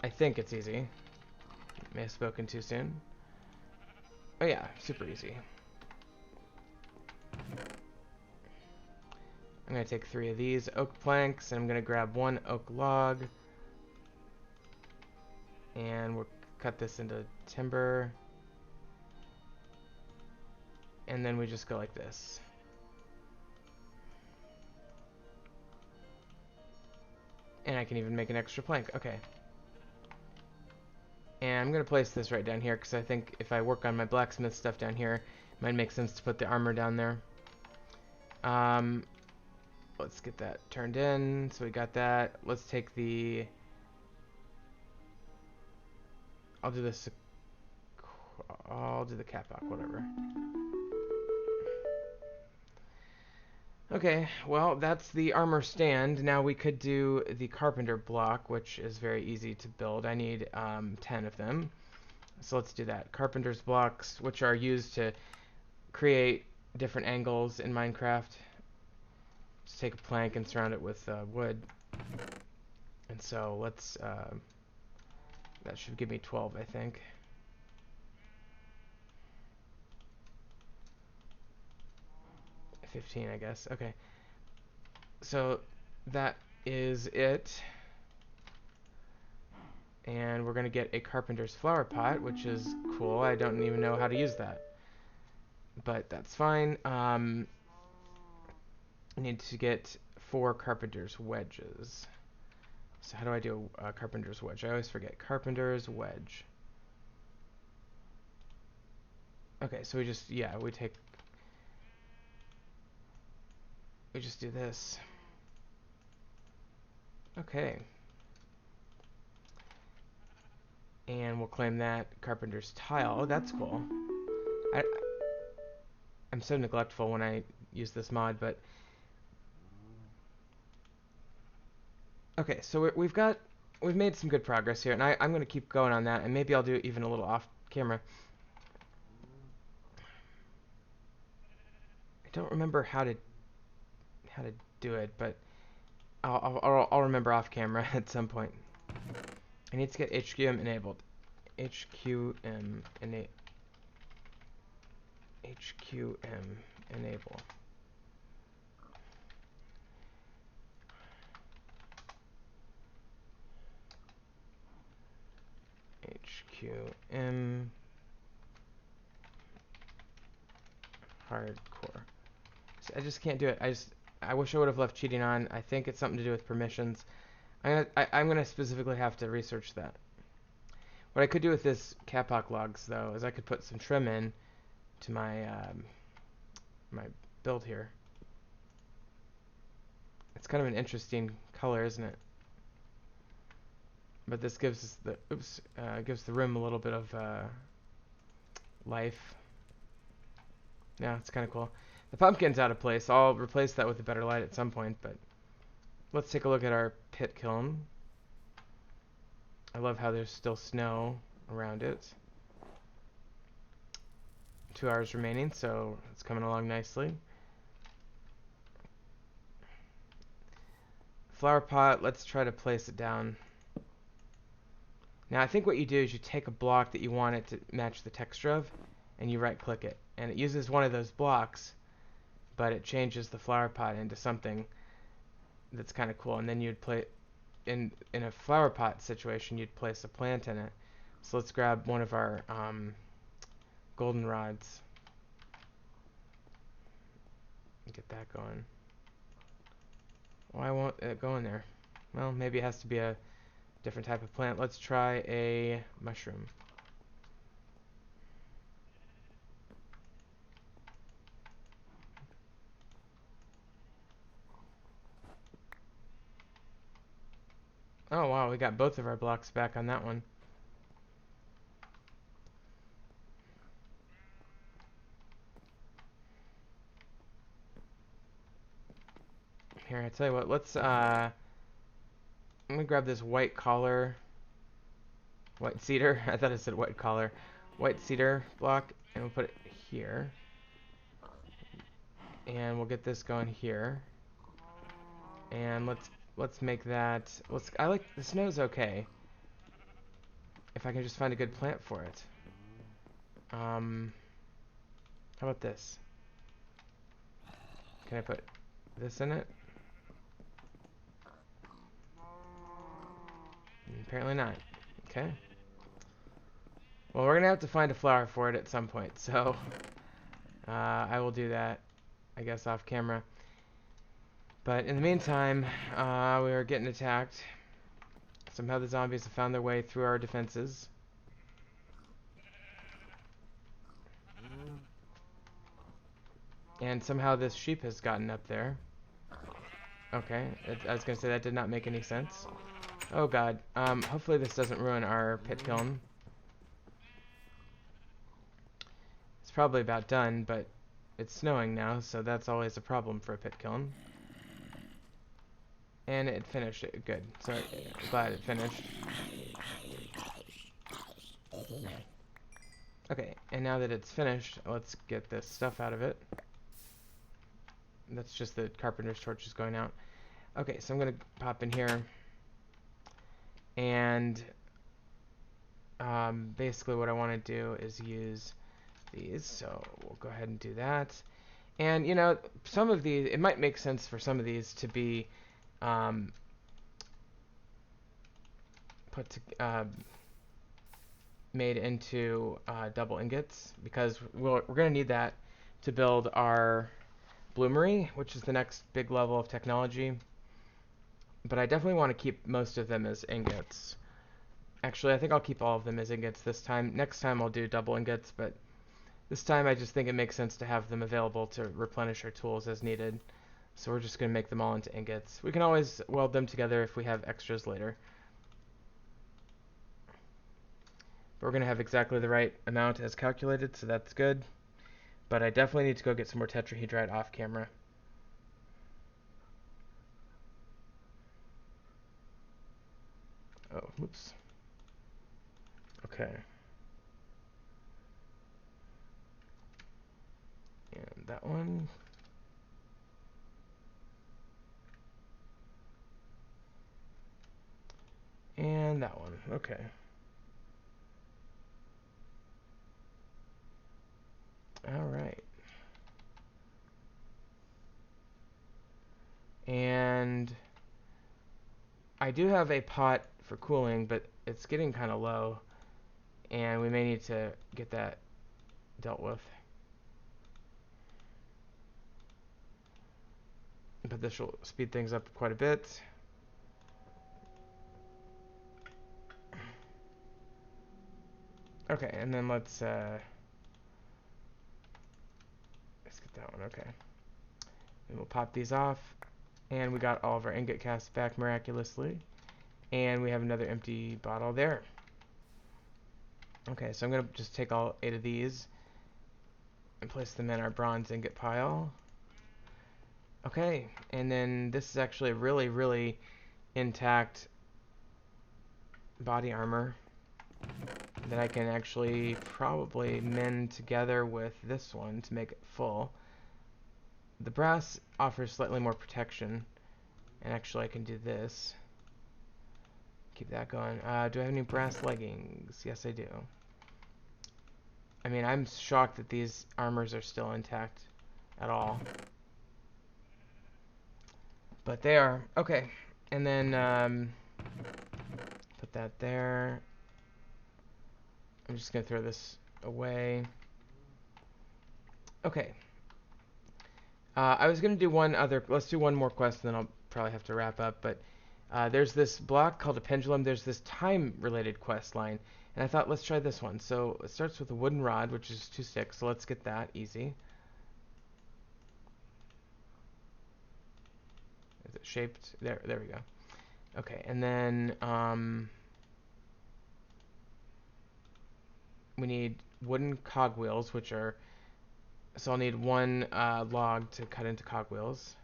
I think it's easy. May have spoken too soon. Oh yeah, super easy. I'm going to take 3 of these oak planks, and I'm going to grab 1 oak log. And we'll cut this into timber. And then we just go like this. And I can even make an extra plank. Okay. And I'm going to place this right down here, because I think if I work on my blacksmith stuff down here, it might make sense to put the armor down there. Let's get that turned in. So we got that. Let's take the... I'll do this... I'll do the capock, whatever. Okay, well, that's the armor stand. Now we could do the carpenter block, which is very easy to build. I need 10 of them. So let's do that. Carpenter's blocks, which are used to create different angles in Minecraft. Just take a plank and surround it with wood. And so let's... that should give me 12, I think. $15, I guess. Okay. So that is it. And we're going to get a carpenter's flower pot, which is cool. I don't even know how to use that. But that's fine. I need to get 4 carpenter's wedges. So how do I do a carpenter's wedge? I always forget. Carpenter's wedge. Okay, so we just, yeah, we just do this. Okay. And we'll claim that carpenter's tile. Oh, that's cool. I'm so neglectful when I use this mod, but... Okay, so we've made some good progress here, and I'm going to keep going on that, and maybe I'll do it even a little off camera. I don't remember how to do it, but I'll remember off camera at some point. I need to get HQM enabled. HQM enable. HQM hardcore. So I just can't do it. I wish I would have left cheating on. I think it's something to do with permissions. I'm gonna specifically have to research that. What I could do with this capock logs, though, is I could put some trim in to my my build here. It's kind of an interesting color, isn't it? But this gives us the gives the room a little bit of life. Yeah, it's kind of cool. The pumpkin's out of place. I'll replace that with a better light at some point, but let's take a look at our pit kiln. I love how there's still snow around it. 2 hours remaining, so it's coming along nicely. Flower pot, let's try to place it down. Now I think what you do is you take a block that you want it to match the texture of, and you right click it. And it uses one of those blocks, but it changes the flower pot into something that's kind of cool. And then you'd play in a flower pot situation, you'd place a plant in it. So let's grab one of our golden rods. Get that going. Why won't it go in there? Well, maybe it has to be a different type of plant. Let's try a mushroom. Oh wow, we got both of our blocks back on that one. Here, I tell you what, let's I'm gonna grab this white collar, white cedar. I thought it said white collar, white cedar block, and we'll put it here. And we'll get this going here. And let's make that. I like the snow's okay. If I can just find a good plant for it. How about this? Can I put this in it? Apparently not. Okay. Well, we're gonna have to find a flower for it at some point, so I will do that, I guess, off camera. But in the meantime, we are getting attacked. Somehow the zombies have found their way through our defenses. And somehow this sheep has gotten up there. Okay, I was gonna say that did not make any sense. Oh god. Hopefully this doesn't ruin our pit kiln. It's probably about done, but it's snowing now, so that's always a problem for a pit kiln. And it finished it. Good. So glad it finished. Okay, and now that it's finished, let's get this stuff out of it. That's just the carpenter's torches going out. Okay, so I'm gonna pop in here, and basically what I want to do is use these. So we'll go ahead and do that. And you know, some of these, it might make sense for some of these to be made into double ingots, because we're going to need that to build our bloomery, which is the next big level of technology. But I definitely want to keep most of them as ingots. Actually, I think I'll keep all of them as ingots this time. Next time I'll do double ingots, but this time I just think it makes sense to have them available to replenish our tools as needed. So we're just going to make them all into ingots. We can always weld them together if we have extras later. But we're going to have exactly the right amount as calculated, so that's good. But I definitely need to go get some more tetrahedrite off camera. Oh, oops. Okay. And that one. And that one. Okay. All right. And I do have a pot for cooling, but it's getting kind of low, and we may need to get that dealt with. But this will speed things up quite a bit. Okay, and then let's get that one. Okay. And we'll pop these off, and we got all of our ingot casts back miraculously, and we have another empty bottle there. Okay, so I'm gonna just take all 8 of these and place them in our bronze ingot pile. Okay, and then this is actually a really, really intact body armor that I can actually probably mend together with this one to make it full. The brass offers slightly more protection, and actually I can do this. Keep that going. Do I have any brass leggings? Yes, I do. I mean, I'm shocked that these armors are still intact at all. But they are. Okay. And then put that there. I'm just going to throw this away. Okay. I was going to do one other. Let's do one more quest, and then I'll probably have to wrap up. But there's this block called a pendulum. There's this time-related quest line. And I thought, let's try this one. So it starts with a wooden rod, which is 2 sticks. So let's get that. Easy. Is it shaped? There we go. Okay, and then we need wooden cogwheels, which are... So I'll need 1 log to cut into cogwheels.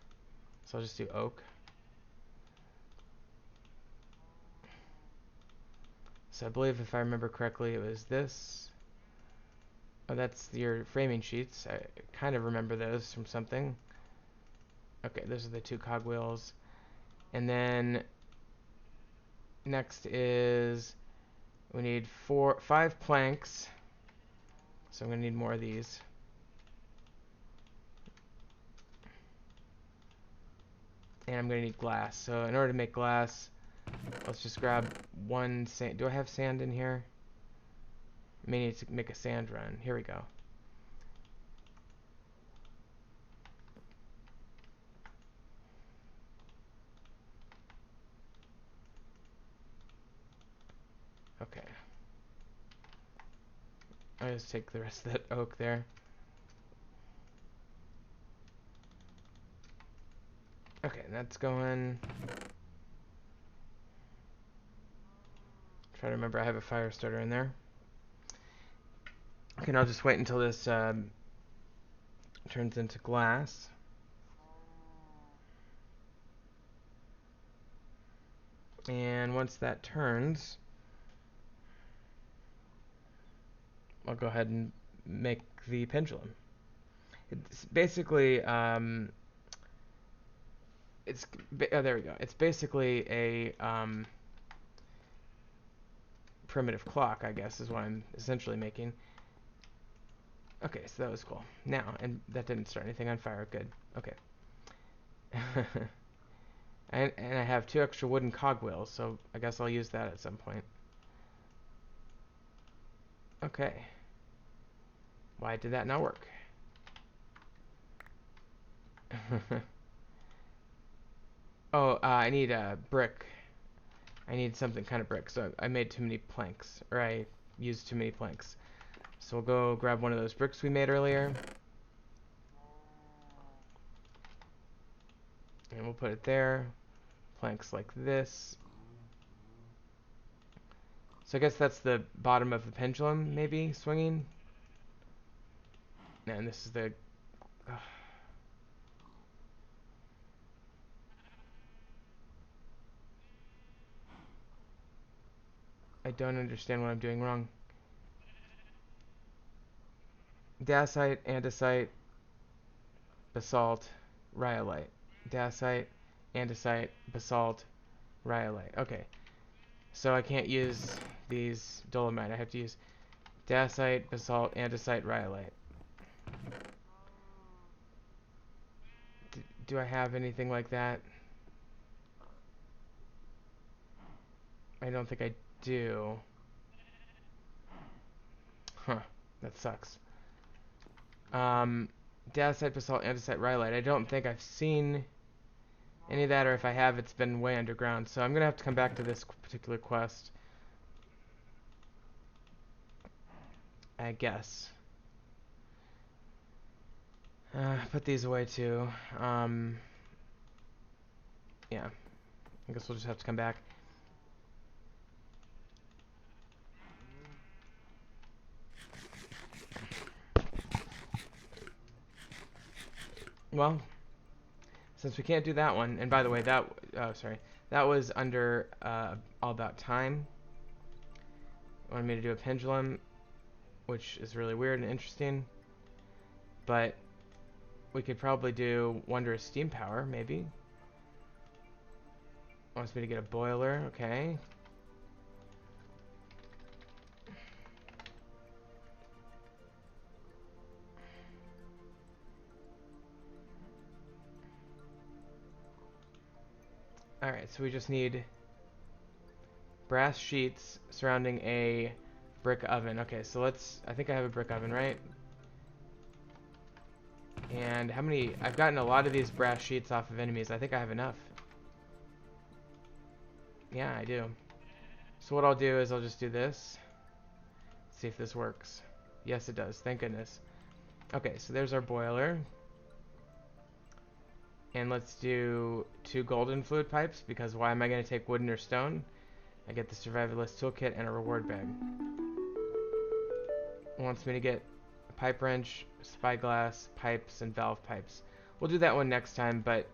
So I'll just do oak. So I believe, if I remember correctly, it was this. Oh, that's your framing sheets. I kind of remember those from something. Okay, those are the 2 cogwheels. And then next is we need 5 planks. So I'm going to need more of these. And I'm going to need glass. So in order to make glass, Let's just grab one sand. Do I have sand in here? I may need to make a sand run. Here we go. Okay. I'll just take the rest of that oak there. Okay, that's going. Try to remember I have a fire starter in there. Okay, and I'll just wait until this turns into glass. And once that turns, I'll go ahead and make the pendulum. It's basically, oh, there we go. It's basically a primitive clock, I guess, is what I'm essentially making. Okay, so that was cool. Now, and that didn't start anything on fire. Good. Okay. and I have 2 extra wooden cogwheels, so I guess I'll use that at some point. Okay. Why did that not work? Oh, I need a brick. I need something kind of brick, so I made too many planks, or I used too many planks. So we'll go grab one of those bricks we made earlier. And we'll put it there. Planks like this. So I guess that's the bottom of the pendulum, maybe, swinging. And this is the... I don't understand what I'm doing wrong. Dacite, andesite, basalt, rhyolite. Dacite, andesite, basalt, rhyolite. Okay. So I can't use these dolomite. I have to use dacite, basalt, andesite, rhyolite. Do I have anything like that? I don't think I do. Huh. That sucks. Dacite, basalt, andesite, rhyolite. I don't think I've seen any of that, or if I have, it's been way underground. So I'm going to have to come back to this particular quest, I guess. Put these away too. Yeah. I guess we'll just have to come back. Well, since we can't do that one, and by the way, that, oh, sorry, that was under All About Time. Wanted me to do a pendulum, which is really weird and interesting, but we could probably do Wondrous Steam Power, maybe. Wants me to get a boiler, okay. Alright, so we just need brass sheets surrounding a brick oven. Okay, so let's, I think I have a brick oven, right? And how many, I've gotten a lot of these brass sheets off of enemies. I think I have enough. Yeah, I do. So what I'll do is I'll just do this. See if this works. Yes, it does. Thank goodness. Okay, so there's our boiler. And let's do 2 golden fluid pipes, because why am I going to take wooden or stone? I get the survivalist toolkit and a reward bag. It wants me to get a pipe wrench, spyglass, pipes, and valve pipes. We'll do that one next time, but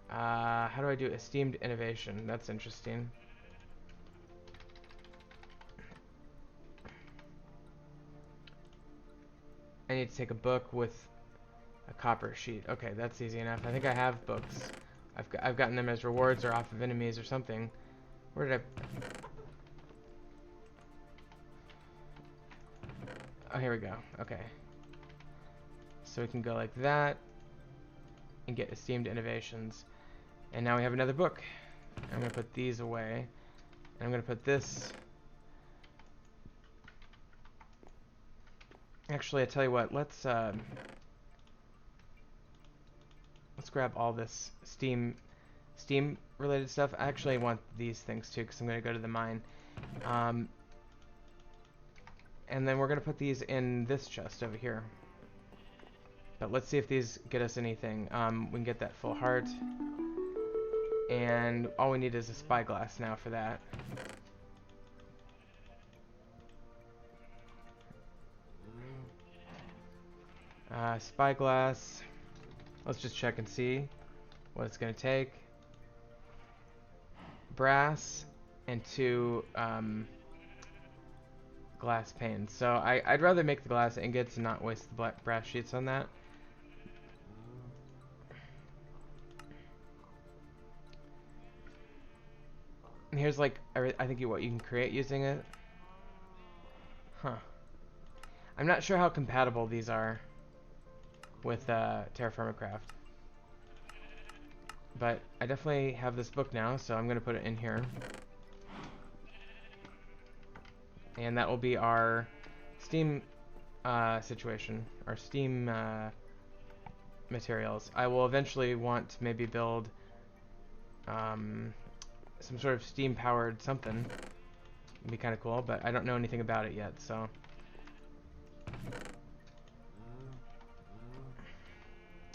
how do I do esteemed innovation? That's interesting. I need to take a book with a copper sheet. Okay, that's easy enough. I think I have books. I've gotten them as rewards or off of enemies or something. Where did I... Oh, here we go. Okay. So we can go like that and get esteemed innovations. And now we have another book. I'm going to put these away. And I'm going to put this... Actually, I tell you what, let's grab all this steam related stuff. I actually want these things too, because I'm going to go to the mine. And then we're going to put these in this chest over here. But let's see if these get us anything. We can get that full heart. And all we need is a spyglass now for that. Spyglass. Let's just check and see what it's going to take. Brass and 2 glass panes. So I'd rather make the glass ingots and not waste the brass sheets on that. And here's like, I think what you can create using it. Huh. I'm not sure how compatible these are with Terrafirmacraft. But I definitely have this book now, so I'm going to put it in here. And that will be our Steam situation, our Steam materials. I will eventually want to maybe build some sort of steam-powered something. It'd be kind of cool, but I don't know anything about it yet, so...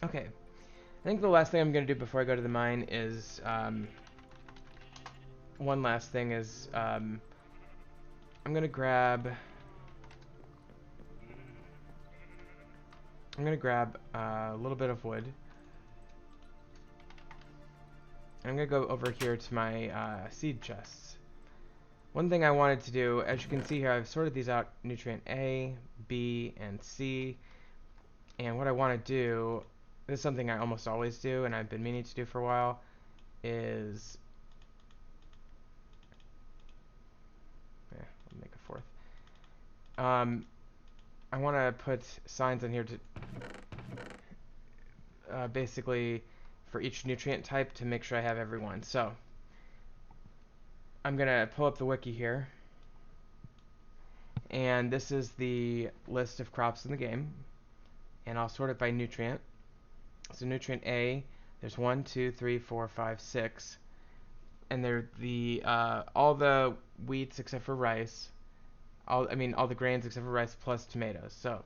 Okay. I think the last thing I'm going to do before I go to the mine is... one last thing is... I'm going to grab... a little bit of wood. I'm going to go over here to my seed chests. One thing I wanted to do, as you can see here, I've sorted these out, nutrient A, B, and C. And what I want to do, this is something I almost always do, and I've been meaning to do for a while, is... Yeah, I'll make a fourth. I want to put signs on here to basically for each nutrient type to make sure I have every one. So I'm gonna pull up the wiki here, and this is the list of crops in the game, and I'll sort it by nutrient. So nutrient A, there's 1, 2, 3, 4, 5, 6, and they're the all the wheats except for rice. All the grains except for rice plus tomatoes. So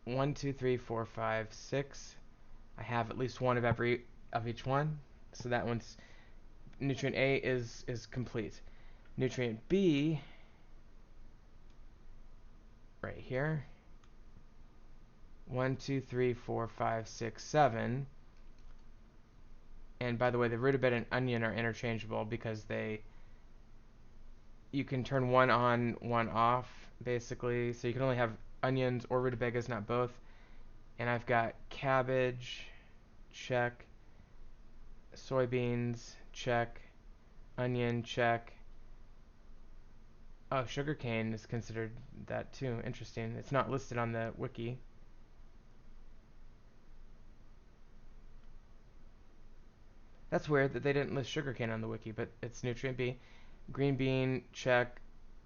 1, 2, 3, 4, 5, 6. I have at least one of each one. So that one's nutrient A is complete. Nutrient B right here. 1, 2, 3, 4, 5, 6, 7. And by the way, the rutabaga and onion are interchangeable because you can turn one on, one off, basically. So you can only have onions or rutabagas, not both. And I've got cabbage, check. Soybeans, check. Onion, check. Oh, sugarcane is considered that too. Interesting. It's not listed on the wiki. That's weird that they didn't list sugarcane on the wiki, but it's nutrient B. Green bean, check.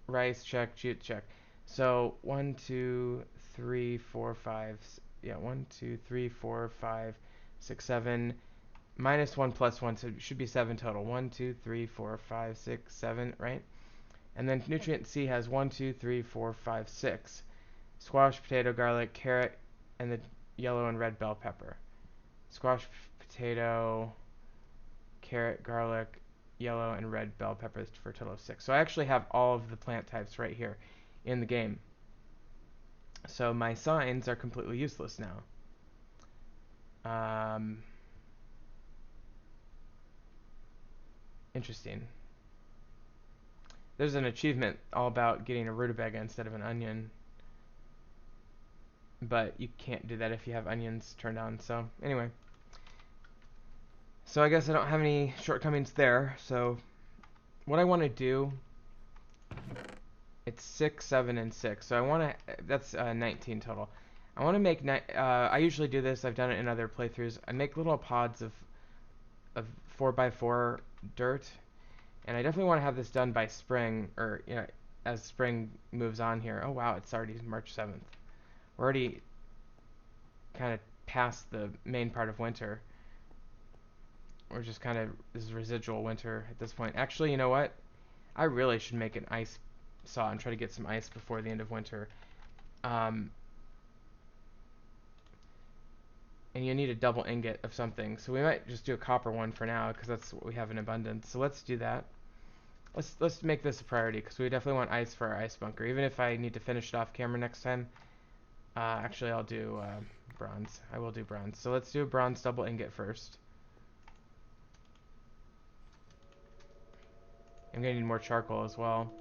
Rice, check. Jute, check. So 1, 2, 3, 4, 5. Yeah, 1, 2, 3, 4, 5, 6, 7. Minus 1 plus 1, so it should be 7 total. 1, 2, 3, 4, 5, 6, 7, right? And then nutrient C has 1, 2, 3, 4, 5, 6. Squash, potato, garlic, carrot, and the yellow and red bell pepper. Squash, potato, carrot, garlic, yellow, and red bell peppers for a total of 6. So I actually have all of the plant types right here in the game. So my signs are completely useless now. Interesting. There's an achievement all about getting a rutabaga instead of an onion. But you can't do that if you have onions turned on. So anyway. So I guess I don't have any shortcomings there. So what I want to do, it's 6, 7, and 6. So I want to, that's 19 total. I want to make, I usually do this, I've done it in other playthroughs. I make little pods of 4x4 dirt, and I definitely want to have this done by spring, or, as spring moves on here. Oh wow, it's already March 7th. We're already kind of past the main part of winter. We're just kind of, this is residual winter at this point. Actually, you know what? I really should make an ice saw and try to get some ice before the end of winter. And you need a double ingot of something, so we might just do a copper one for now because that's what we have in abundance. So let's do that. Let's make this a priority because we definitely want ice for our ice bunker. Even if I need to finish it off camera next time. Actually, I'll do bronze. I will do bronze. So let's do a bronze double ingot first. I'm gonna need more charcoal as well.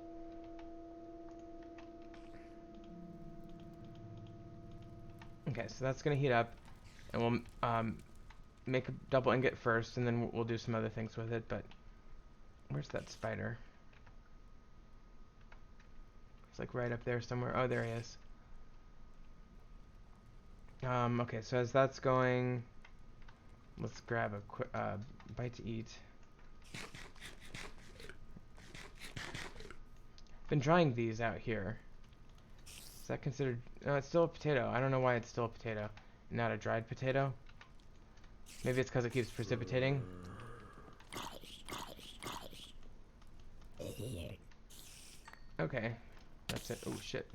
Okay, so that's gonna heat up, and we'll make a double ingot first, and then we'll do some other things with it. But where's that spider? It's like right up there somewhere. Oh, there he is. Okay, so as that's going, let's grab a quick bite to eat. Been drying these out here. Is that considered? No, it's still a potato. I don't know why it's still a potato, not a dried potato. Maybe it's because it keeps precipitating. Okay, that's it. Oh shit.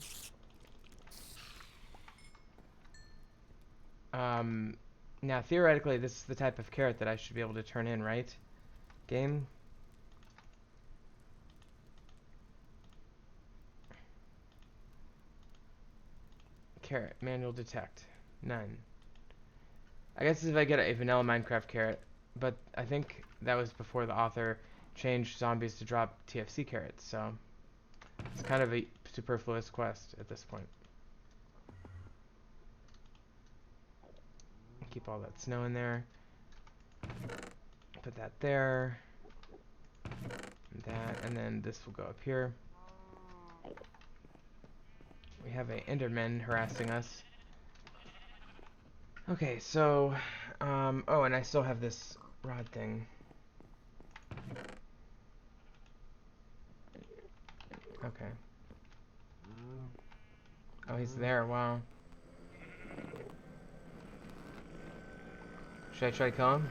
Now theoretically, this is the type of carrot that I should be able to turn in, right? Game. Carrot, manual detect, none. I guess if I get a vanilla Minecraft carrot, but I think that was before the author changed zombies to drop TFC carrots, so it's kind of a superfluous quest at this point. Keep all that snow in there. Put that there. And that, and then this will go up here. We have a Enderman harassing us. Okay, so, oh, and I still have this rod thing. Okay. Oh, he's there, wow. Should I try to kill him?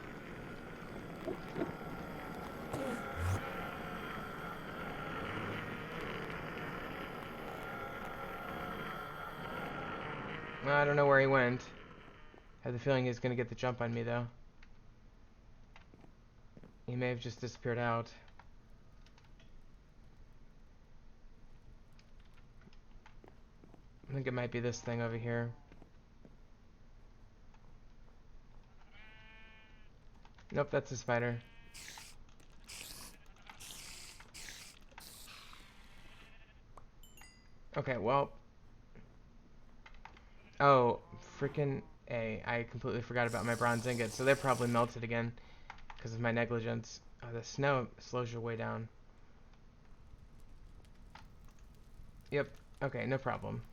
I don't know where he went. I have the feeling he's gonna get the jump on me, though. He may have just disappeared out. I think it might be this thing over here. Nope, that's a spider. Okay, well. Oh, freaking A. I completely forgot about my bronze ingots, so they're probably melted again because of my negligence. Oh, the snow slows your way down. Yep, okay, no problem.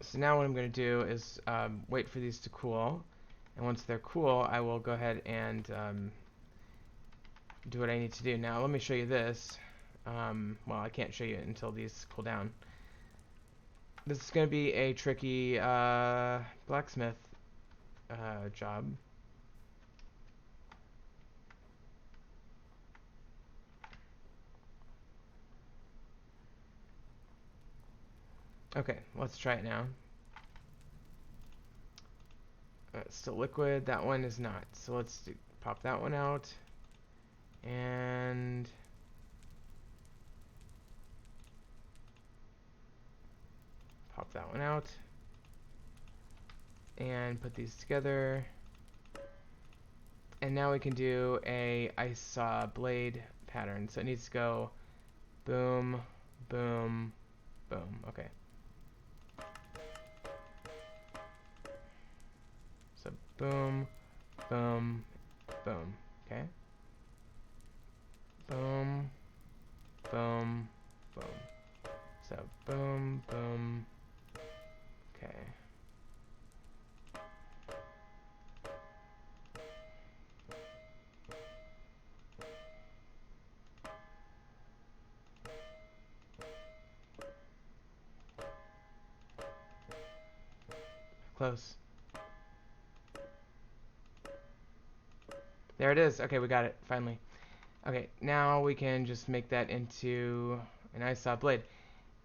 So now what I'm going to do is wait for these to cool, and once they're cool, I will go ahead and do what I need to do. Now let me show you this. Well, I can't show you it until these cool down. This is going to be a tricky blacksmith job. Okay, let's try it now. It's still liquid. That one is not. So let's pop that one out. And pop that one out. And put these together. And now we can do a ice saw blade pattern. So it needs to go boom, boom, boom. Okay. So boom, boom, boom. Okay. Boom, boom, boom. So boom, boom. Okay. Close. There it is. Okay, we got it, finally. Okay, now we can just make that into an ice saw blade.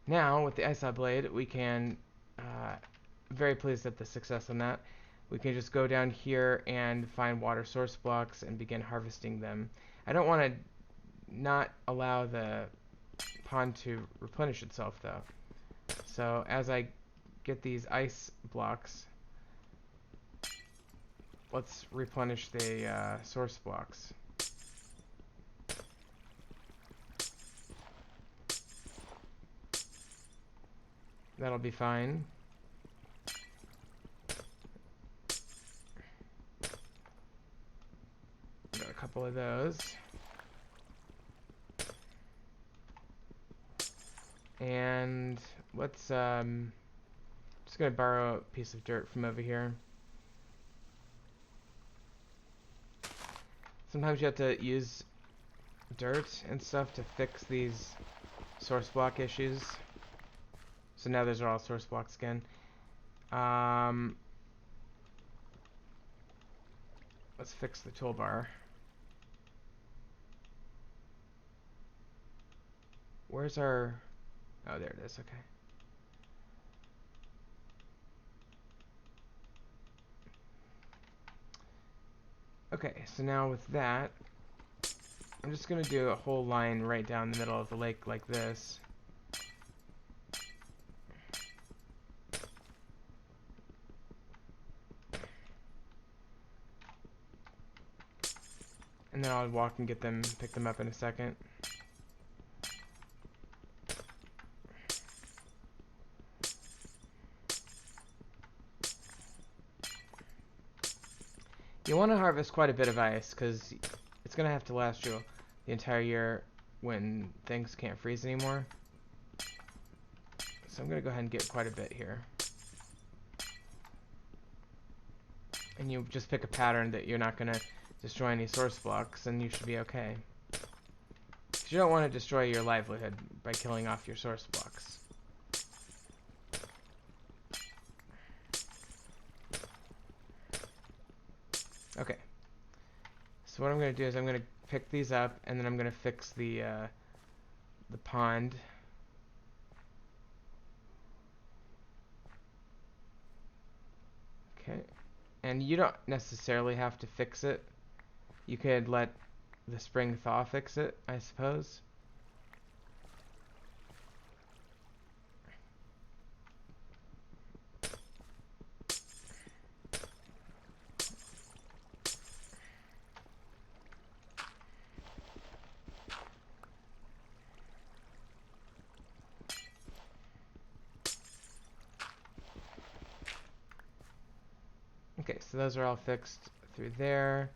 Now, with the ice saw blade, we can, very pleased at the success on that, we can just go down here and find water source blocks and begin harvesting them. I don't want to not allow the pond to replenish itself, though. So as I get these ice blocks, let's replenish the source blocks. That'll be fine. Got a couple of those. And let's just gonna borrow a piece of dirt from over here. Sometimes you have to use dirt and stuff to fix these source block issues. So now those are all source blocks again. Let's fix the toolbar. Where's our... Oh, there it is, okay. Okay, so now with that, I'm just going to do a whole line right down the middle of the lake like this. And then I'll walk and get them, pick them up in a second. You want to harvest quite a bit of ice because it's going to have to last you the entire year when things can't freeze anymore. So I'm going to go ahead and get quite a bit here. And you just pick a pattern that you're not going to destroy any source blocks, and you should be okay. Because you don't want to destroy your livelihood by killing off your source blocks. Okay. So what I'm going to do is I'm going to pick these up, and then I'm going to fix the pond. Okay. And you don't necessarily have to fix it. You could let the spring thaw fix it, I suppose. Okay, so those are all fixed through there.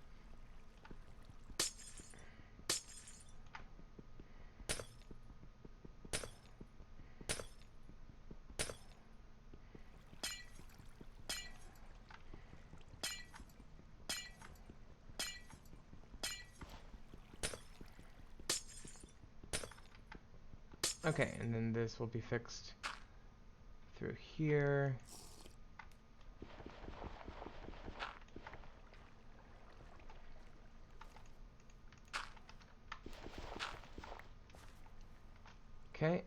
Okay, and then this will be fixed through here. Okay,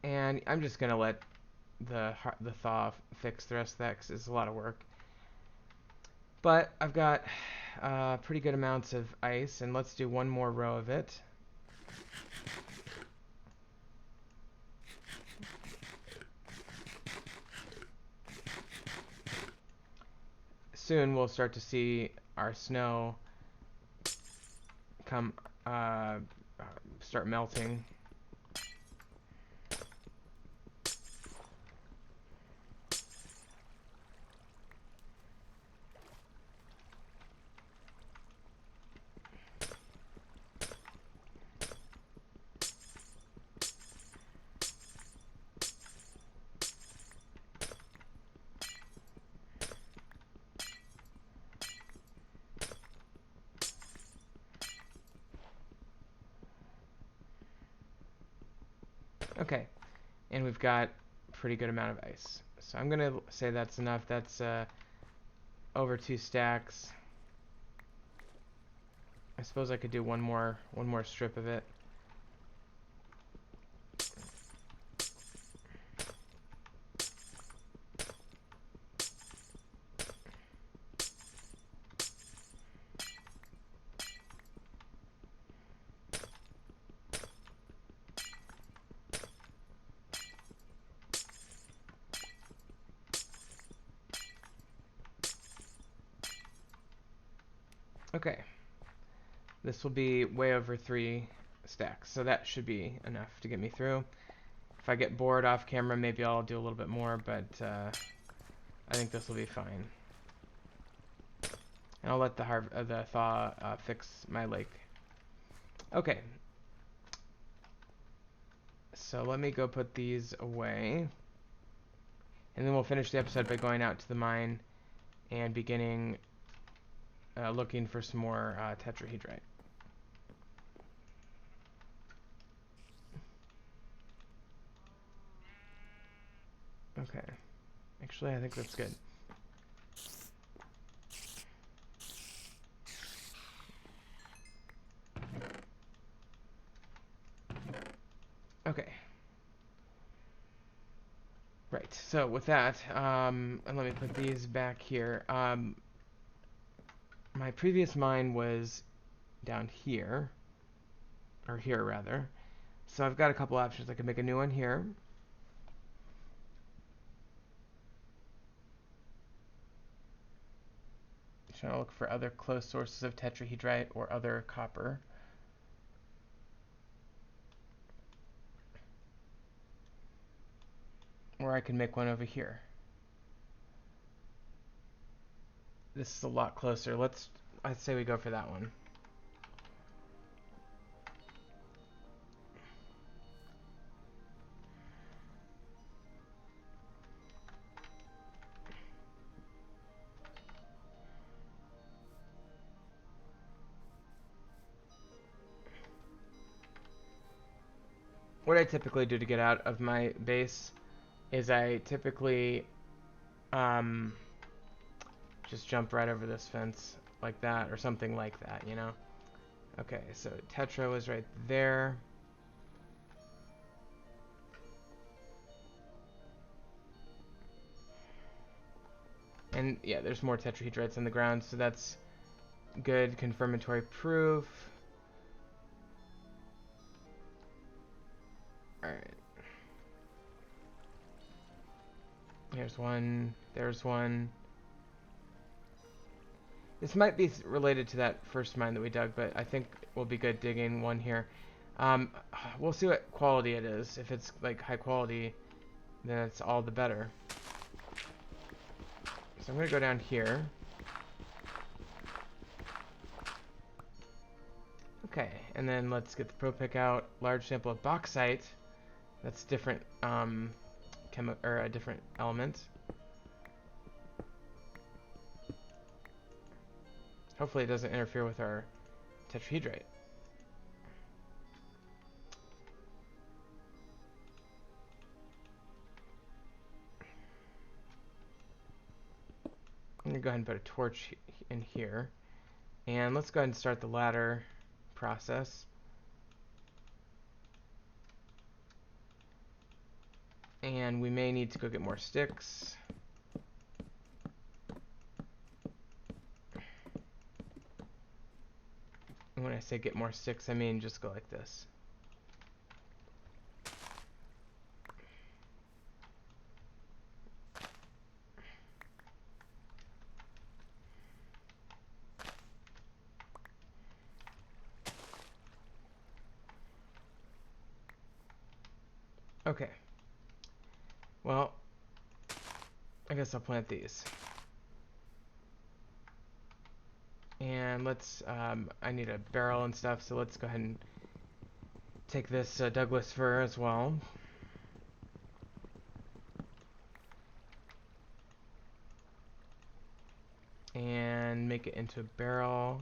and I'm just gonna let the thaw fix the rest of that because it's a lot of work. But I've got pretty good amounts of ice, and let's do one more row of it. Soon we'll start to see our snow come start melting. Okay, and we've got a pretty good amount of ice. So I'm gonna say that's enough. That's over 2 stacks. I suppose I could do one more strip of it. Okay, this will be way over 3 stacks, so that should be enough to get me through. If I get bored off camera, maybe I'll do a little bit more, but I think this will be fine. And I'll let the thaw fix my lake. Okay, so let me go put these away. And then we'll finish the episode by going out to the mine and beginning looking for some more tetrahedrite. Okay. Actually, I think that's good. Okay. Right, so with that, and let me put these back here. My previous mine was down here, or here rather. So I've got a couple options. I could make a new one here. Trying to look for other close sources of tetrahedrite or other copper. Or I can make one over here. This is a lot closer. I'd say we go for that one. What I typically do to get out of my base is I typically just jump right over this fence like that or something like that, you know? Okay, so Tetra was right there. And yeah, there's more tetrahedrites on the ground, so that's good confirmatory proof. Alright. Here's one, there's one. This might be related to that first mine that we dug, but I think we'll be good digging one here. We'll see what quality it is. If it's like high quality, then it's all the better. So I'm gonna go down here. Okay, and then let's get the pro pick out. Large sample of bauxite. That's different, a different element. Hopefully it doesn't interfere with our tetrahedrite. I'm gonna go ahead and put a torch in here. And let's go ahead and start the ladder process. And we may need to go get more sticks. And when I say get more sticks, I mean just go like this. Okay. Well, I guess I'll plant these. And let's, I need a barrel and stuff, so let's go ahead and take this Douglas fir as well. And make it into a barrel.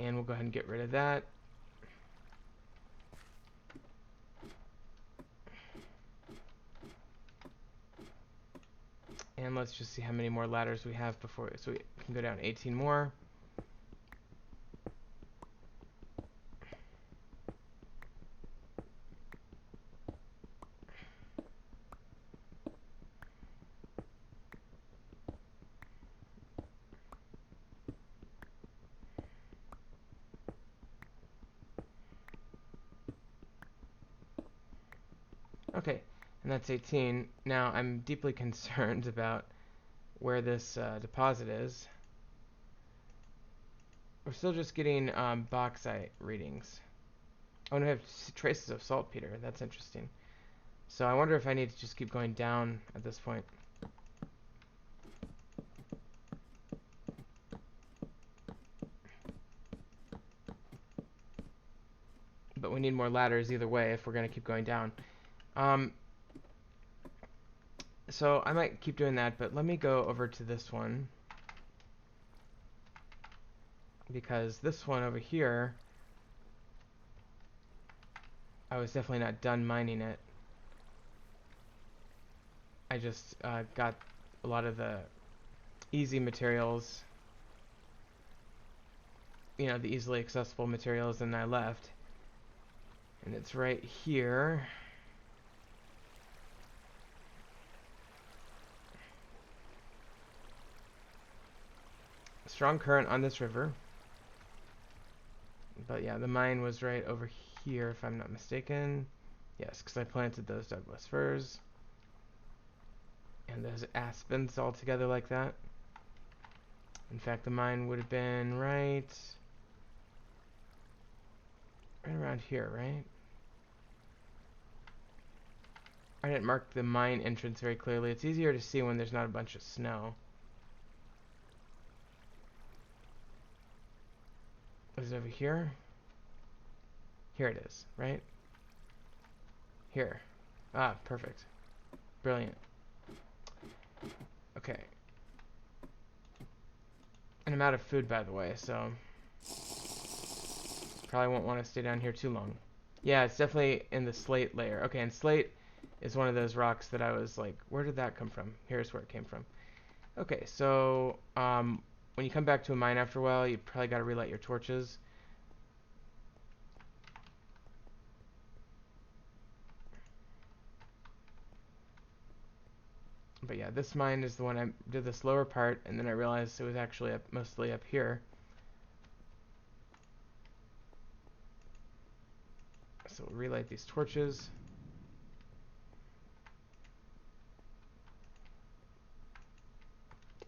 And we'll go ahead and get rid of that. And let's just see how many more ladders we have before, so we can go down 18 more. Okay, and that's 18. Now I'm deeply concerned about where this deposit is. We're still just getting bauxite readings. Oh, and we have traces of saltpeter. That's interesting. So I wonder if I need to just keep going down at this point. But we need more ladders either way if we're going to keep going down. So I might keep doing that, but let me go over to this one. Because this one over here, I was definitely not done mining it. I just got a lot of the easy materials, you know, the easily accessible materials, and I left. And it's right here. Strong current on this river. But yeah, the mine was right over here, if I'm not mistaken. Yes, because I planted those Douglas firs. And those aspens all together like that. In fact, the mine would have been right around here, right? I didn't mark the mine entrance very clearly. It's easier to see when there's not a bunch of snow. Is it over here? Here it is, right? Here. Ah, perfect. Brilliant. Okay. And I'm out of food, by the way, so probably won't want to stay down here too long. Yeah, it's definitely in the slate layer. Okay, and slate is one of those rocks that I was like, where did that come from? Here's where it came from. Okay, so when you come back to a mine after a while, you probably got to relight your torches. But yeah, this mine is the one I did this lower part, and then I realized it was actually mostly up here. So we'll relight these torches.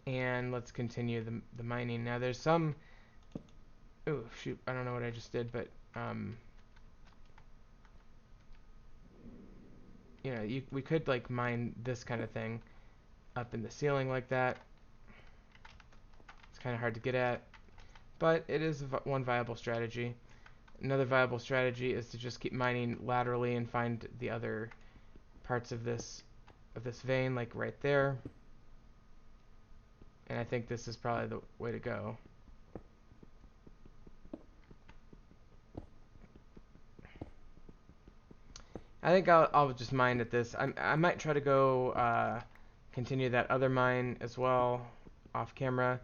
And let's continue the mining. Now there's some... Oh, shoot, I don't know what I just did, but... you know, we could, like, mine this kind of thing up in the ceiling like that. It's kind of hard to get at, but it is one viable strategy. Another viable strategy is to just keep mining laterally and find the other parts of this vein, like right there. And I think this is probably the way to go. I think I'll just mine at this. I might try to go continue that other mine as well off camera,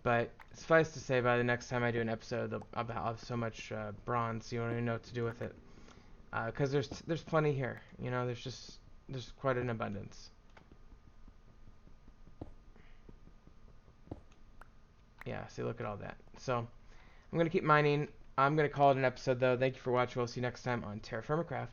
but suffice to say, by the next time I do an episode, I'll have so much bronze you don't even know what to do with it. Because there's plenty here. You know, there's quite an abundance. Yeah, see, look at all that. So I'm gonna keep mining. I'm gonna call it an episode though. Thank you for watching. We'll see you next time on Terrafirmacraft.